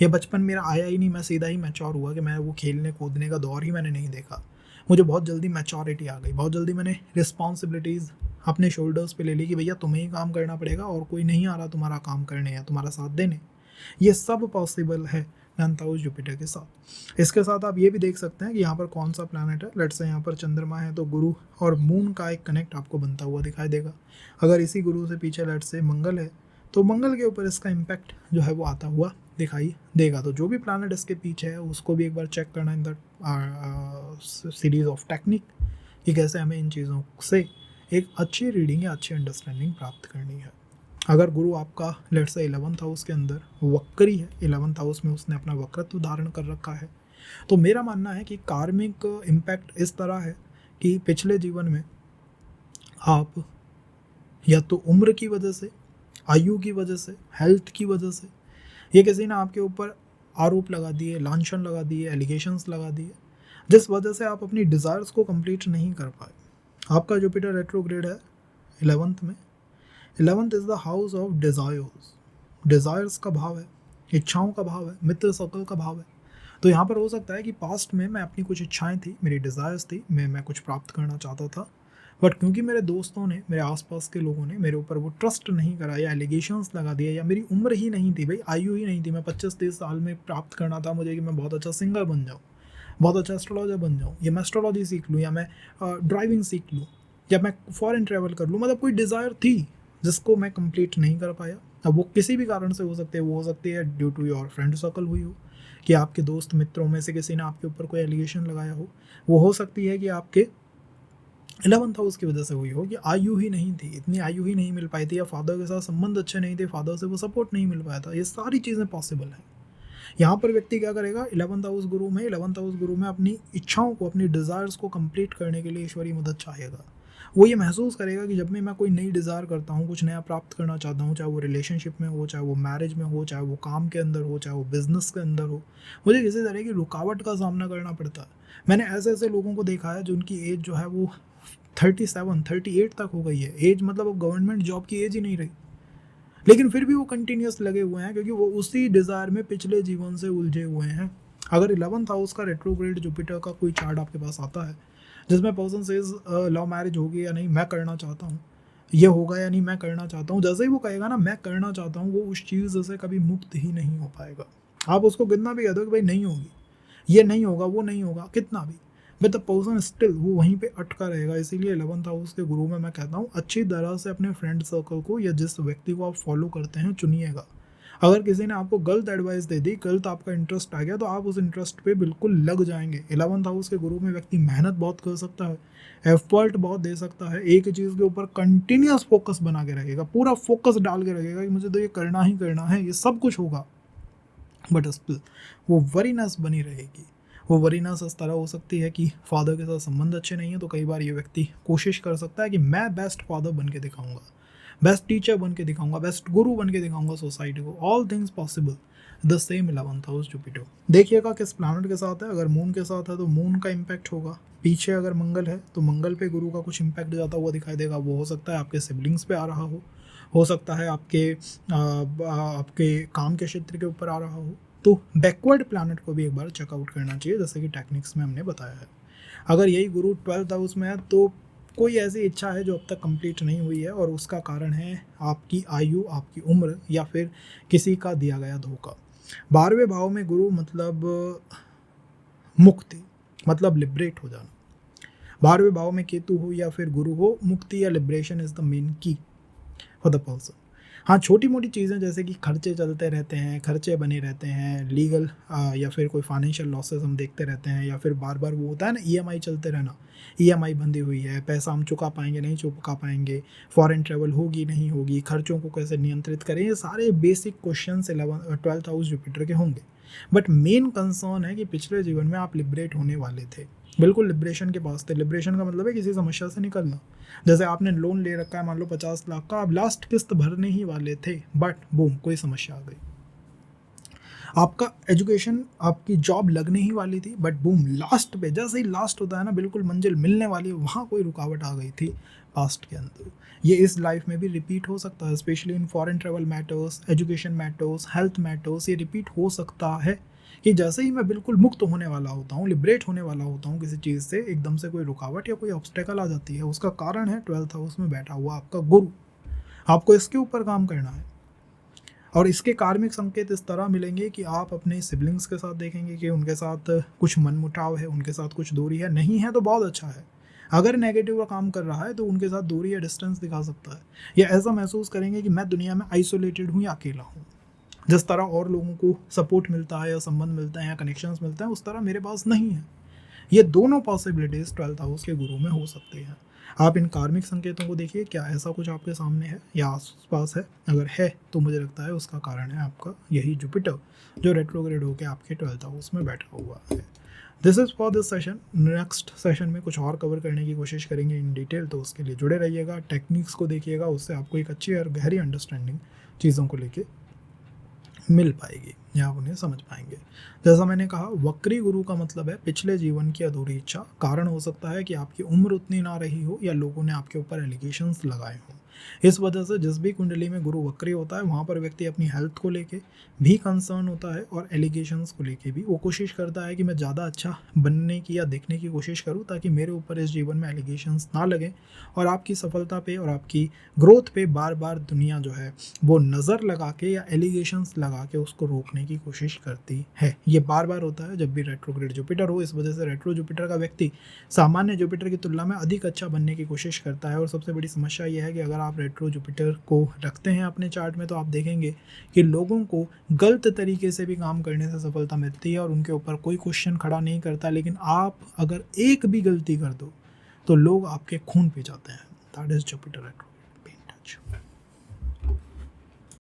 A: या बचपन मेरा आया ही नहीं, मैं सीधा ही मैच्योर हुआ कि मैं वो खेलने कूदने का दौर ही मैंने नहीं देखा। मुझे बहुत जल्दी मैच्योरिटी आ गई, बहुत जल्दी मैंने रिस्पॉन्सिबिलिटीज़ अपने शोल्डर्स पे ले ली कि भैया तुम्हें ही काम करना पड़ेगा और कोई नहीं आ रहा तुम्हारा काम करने या तुम्हारा साथ देने। ये सब पॉसिबल है 9th हाउस जुपिटर के साथ। इसके साथ आप ये भी देख सकते हैं कि यहाँ पर कौन सा प्लैनेट है। लेट्स से यहाँ पर चंद्रमा है, तो गुरु और मून का एक कनेक्ट आपको बनता हुआ दिखाई देगा। अगर इसी गुरु से पीछे लेट्स से मंगल है, तो मंगल के ऊपर इसका इम्पैक्ट जो है वो आता हुआ दिखाई देगा। तो जो भी प्लैनेट इसके पीछे है उसको भी एक बार चेक करना in the series of technique कि कैसे हमें इन चीज़ों से एक अच्छी रीडिंग या अच्छी अंडरस्टैंडिंग प्राप्त करनी है। अगर गुरु आपका लेट्स से 11th हाउस के अंदर वक्री है, 11th हाउस में उसने अपना वक्रत्व धारण कर रखा है, तो मेरा मानना है कि कार्मिक इम्पैक्ट इस तरह है कि पिछले जीवन में आप या तो उम्र की वजह से, आयु की वजह से, हेल्थ की वजह से, ये किसी ने आपके ऊपर आरोप लगा दिए, लांछन लगा दिए, एलिगेशंस लगा दिए, जिस वजह से आप अपनी डिज़ायर्स को कंप्लीट नहीं कर पाए। आपका जुपिटर रेट्रोग्रेड है 11th में। 11th is the house of desires. Desires का भाव है, इच्छाओं का भाव है, मित्र सर्कल का भाव है। तो यहाँ पर हो सकता है कि पास्ट में मैं अपनी कुछ इच्छाएं थी, मेरी डिज़ायर्स थी, मैं कुछ प्राप्त करना चाहता था, बट क्योंकि मेरे दोस्तों ने, मेरे आसपास के लोगों ने मेरे ऊपर वो ट्रस्ट नहीं करा या एलिगेशंस लगा दिया, या मेरी उम्र ही नहीं थी, भाई आयु ही नहीं थी, मैं 25-30 साल में प्राप्त करना था मुझे कि मैं बहुत अच्छा सिंगर बन जाऊँ, बहुत अच्छा एस्ट्रोलॉजर बन जाऊँ, या मैं एस्ट्रोलॉजी सीख लूँ, या मैं ड्राइविंग सीख लूँ, या मैं फॉरेन ट्रैवल कर लूँ। मतलब कोई डिज़ायर थी जिसको मैं कंप्लीट नहीं कर पाया। अब वो किसी भी कारण से हो सकते हैं, वो हो सकती है due to your friend circle हुई हो, कि आपके दोस्त मित्रों में से किसी ने आपके ऊपर कोई एलिगेशन लगाया हो। वो हो सकती है कि आपके 11th हाउस की वजह से हुई हो कि आयु ही नहीं थी, इतनी आयु ही नहीं मिल पाई थी, या फादर के साथ संबंध अच्छे नहीं थे, फादर से वो सपोर्ट नहीं मिल पाया था। ये सारी चीज़ें पॉसिबल हैं। यहाँ पर व्यक्ति क्या करेगा? 11th हाउस गुरु में, 11th हाउस गुरु में अपनी इच्छाओं को, अपनी डिज़ायर्स को कंप्लीट करने के लिए ईश्वरीय मदद चाहेगा। वो ये महसूस करेगा कि जब भी मैं कोई नई डिज़ायर करता हूँ, कुछ नया प्राप्त करना चाहता हूँ, चाहे वो रिलेशनशिप में हो, चाहे वो मैरिज में हो, चाहे वो काम के अंदर हो, चाहे वो बिजनेस के अंदर हो, मुझे किसी तरह की रुकावट का सामना करना पड़ता है। मैंने ऐसे ऐसे लोगों को देखा है जिनकी एज जो है वो 37-38 तक हो गई है। एज मतलब अब गवर्नमेंट जॉब की एज ही नहीं रही, लेकिन फिर भी वो कंटिन्यूस लगे हुए हैं क्योंकि वो उसी डिज़ायर में पिछले जीवन से उलझे हुए हैं। अगर 11th हाउस का रेट्रोग्रेड जुपिटर का कोई चार्ट आपके पास आता है जिसमें पर्सन सेज लव मैरिज होगी या नहीं, मैं करना चाहता हूँ, ये होगा या नहीं, मैं करना चाहता हूँ, जैसे ही वो कहेगा ना मैं करना चाहता हूँ, वो उस चीज़ से कभी मुक्त ही नहीं हो पाएगा। आप उसको कितना भी कह दो कि भाई नहीं होगी, ये नहीं होगा, वो नहीं होगा, कितना भी, बट द पर्सन स्टिल वो वहीं पे अटका रहेगा। इसीलिए 11th हाउस के गुरु में मैं कहता हूँ अच्छी तरह से अपने फ्रेंड सर्कल को या जिस व्यक्ति को आप फॉलो करते हैं चुनिएगा। अगर किसी ने आपको गलत एडवाइस दे दी, गलत आपका इंटरेस्ट आ गया, तो आप उस इंटरेस्ट पे बिल्कुल लग जाएंगे। 11th हाउस के गुरु में व्यक्ति मेहनत बहुत कर सकता है, एफर्ट बहुत दे सकता है, एक चीज़ के ऊपर कंटिन्यूस फोकस बना के रखेगा, पूरा फोकस डाल के रखेगा कि मुझे तो ये करना ही करना है, ये सब कुछ होगा, बट स्टिल वो वरीनेस बनी रहेगी। वो वरीनेस इस तरह हो सकती है कि फादर के साथ संबंध अच्छे नहीं है, तो कई बार ये व्यक्ति कोशिश कर सकता है कि मैं बेस्ट फादर बन के दिखाऊंगा, बेस्ट टीचर बन के दिखाऊंगा, बेस्ट गुरु बन के दिखाऊंगा सोसाइटी को। All things possible the same 11th house Jupiter. देखिएगा किस प्लैनेट के साथ है। अगर मून के साथ है तो मून का इम्पैक्ट होगा। पीछे अगर मंगल है तो मंगल पे गुरु का कुछ इम्पैक्ट जाता हुआ दिखाई देगा। वो हो सकता है आपके सिबलिंग्स पे आ रहा हो सकता है आपके काम के क्षेत्र के ऊपर आ रहा हो। तो बैकवर्ड प्लैनेट को भी एक बार चेकआउट करना चाहिए, जैसे कि टेक्निक्स में हमने बताया है। अगर यही गुरु 12th हाउस में है तो कोई ऐसी इच्छा है जो अब तक कंप्लीट नहीं हुई है, और उसका कारण है आपकी आयु, आपकी उम्र, या फिर किसी का दिया गया धोखा। 12वें भाव में गुरु मतलब मुक्ति, मतलब लिबरेट हो जाना। 12वें भाव में केतु हो या फिर गुरु हो, मुक्ति या लिबरेशन इज द मेन की फॉर द पर्सन। हाँ, छोटी मोटी चीज़ें जैसे कि खर्चे चलते रहते हैं, खर्चे बने रहते हैं, लीगल या फिर कोई फाइनेंशियल लॉसेस हम देखते रहते हैं, या फिर बार बार वो होता है ना ईएमआई चलते रहना, ईएमआई बंधी हुई है, पैसा हम चुका पाएंगे नहीं चुका पाएंगे, फॉरेन ट्रैवल होगी नहीं होगी, खर्चों को कैसे नियंत्रित करें, ये सारे basic question 12th house Jupiter के होंगे। बट मेन कंसर्न है कि पिछले जीवन में आप लिबरेट होने वाले थे, बिल्कुल लिबरेशन के पास थे। लिबरेशन का मतलब है किसी समस्या से निकलना। जैसे आपने लोन ले रखा है मान लो 50 लाख का, आप लास्ट किस्त भरने ही वाले थे, बट बूम कोई समस्या आ गई। आपका एजुकेशन, आपकी जॉब लगने ही वाली थी, बट बूम लास्ट पे, जैसे ही लास्ट होता है ना, बिल्कुल मंजिल मिलने वाली है, वहाँ कोई रुकावट आ गई थी पास्ट के अंदर। ये इस लाइफ में भी रिपीट हो सकता है, specially in foreign travel matters, education matters, health matters. ये रिपीट हो सकता है कि जैसे ही मैं बिल्कुल मुक्त होने वाला होता हूँ, लिबरेट होने वाला होता हूँ किसी चीज़ से, एकदम से कोई रुकावट या कोई ऑब्स्टेकल आ जाती है। उसका कारण है 12th हाउस में बैठा हुआ आपका गुरु। आपको इसके ऊपर काम करना है, और इसके कार्मिक संकेत इस तरह मिलेंगे कि आप अपने सिबलिंग्स के साथ देखेंगे कि उनके साथ कुछ मनमुटाव है, उनके साथ कुछ दूरी है। नहीं है तो बहुत अच्छा है। अगर नेगेटिव का काम कर रहा है तो उनके साथ दूरी या डिस्टेंस दिखा सकता है, या ऐसा महसूस करेंगे कि मैं दुनिया में आइसोलेटेड हूँ या अकेला हूँ। जिस तरह और लोगों को सपोर्ट मिलता है या संबंध मिलते हैं या कनेक्शंस मिलते हैं, उस तरह मेरे पास नहीं है। ये दोनों पॉसिबिलिटीज़ 12th हाउस के गुरु में हो सकती हैं। आप इन कार्मिक संकेतों को देखिए, क्या ऐसा कुछ आपके सामने है या आसपास है? अगर है तो मुझे लगता है उसका कारण है आपका यही जुपिटर, जो रेट्रोग्रेड होकर आपके 12th हाउस में बैठा हुआ है। This is for this session. Next session में कुछ और कवर करने की कोशिश करेंगे इन डिटेल, तो उसके लिए जुड़े रहिएगा। टेक्निक्स को देखिएगा, उससे आपको एक अच्छी और गहरी अंडरस्टैंडिंग चीज़ों को लेके मिल पाएगी, या आप उन्हें समझ पाएंगे। जैसा मैंने कहा, वक्री गुरु का मतलब है पिछले जीवन की अधूरी इच्छा। कारण हो सकता है कि आपकी उम्र उतनी ना रही हो, या लोगों ने आपके ऊपर एलिगेशंस लगाए हों। इस वजह से जिस भी कुंडली में गुरु वक्री होता है, वहाँ पर व्यक्ति अपनी हेल्थ को लेके भी कंसर्न होता है, और एलिगेशंस को लेके भी वो कोशिश करता है कि मैं ज़्यादा अच्छा बनने की या दिखने की कोशिश करूँ, ताकि मेरे ऊपर इस जीवन में एलिगेशंस ना लगें, और आपकी सफलता पे और आपकी ग्रोथ पे बार बार दुनिया जो है वो नज़र लगा के या एलिगेशंस लगा के उसको रोकने की कोशिश करती है। ये बार बार होता है जब भी रेट्रोग्रेड जुपिटर हो। इस वजह से रेट्रो जुपिटर का व्यक्ति सामान्य जुपिटर की तुलना में अधिक अच्छा बनने की कोशिश करता है। और सबसे बड़ी समस्या यह है कि अगर आप रेट्रो जुपिटर को रखते हैं अपने चार्ट में, तो आप देखेंगे कि लोगों को गलत तरीके से भी काम करने से सफलता मिलती है, और उनके ऊपर कोई क्वेश्चन खड़ा नहीं करता। लेकिन आप अगर एक भी गलती कर दो तो लोग आपके खून पी जाते हैं। That is Jupiter retro.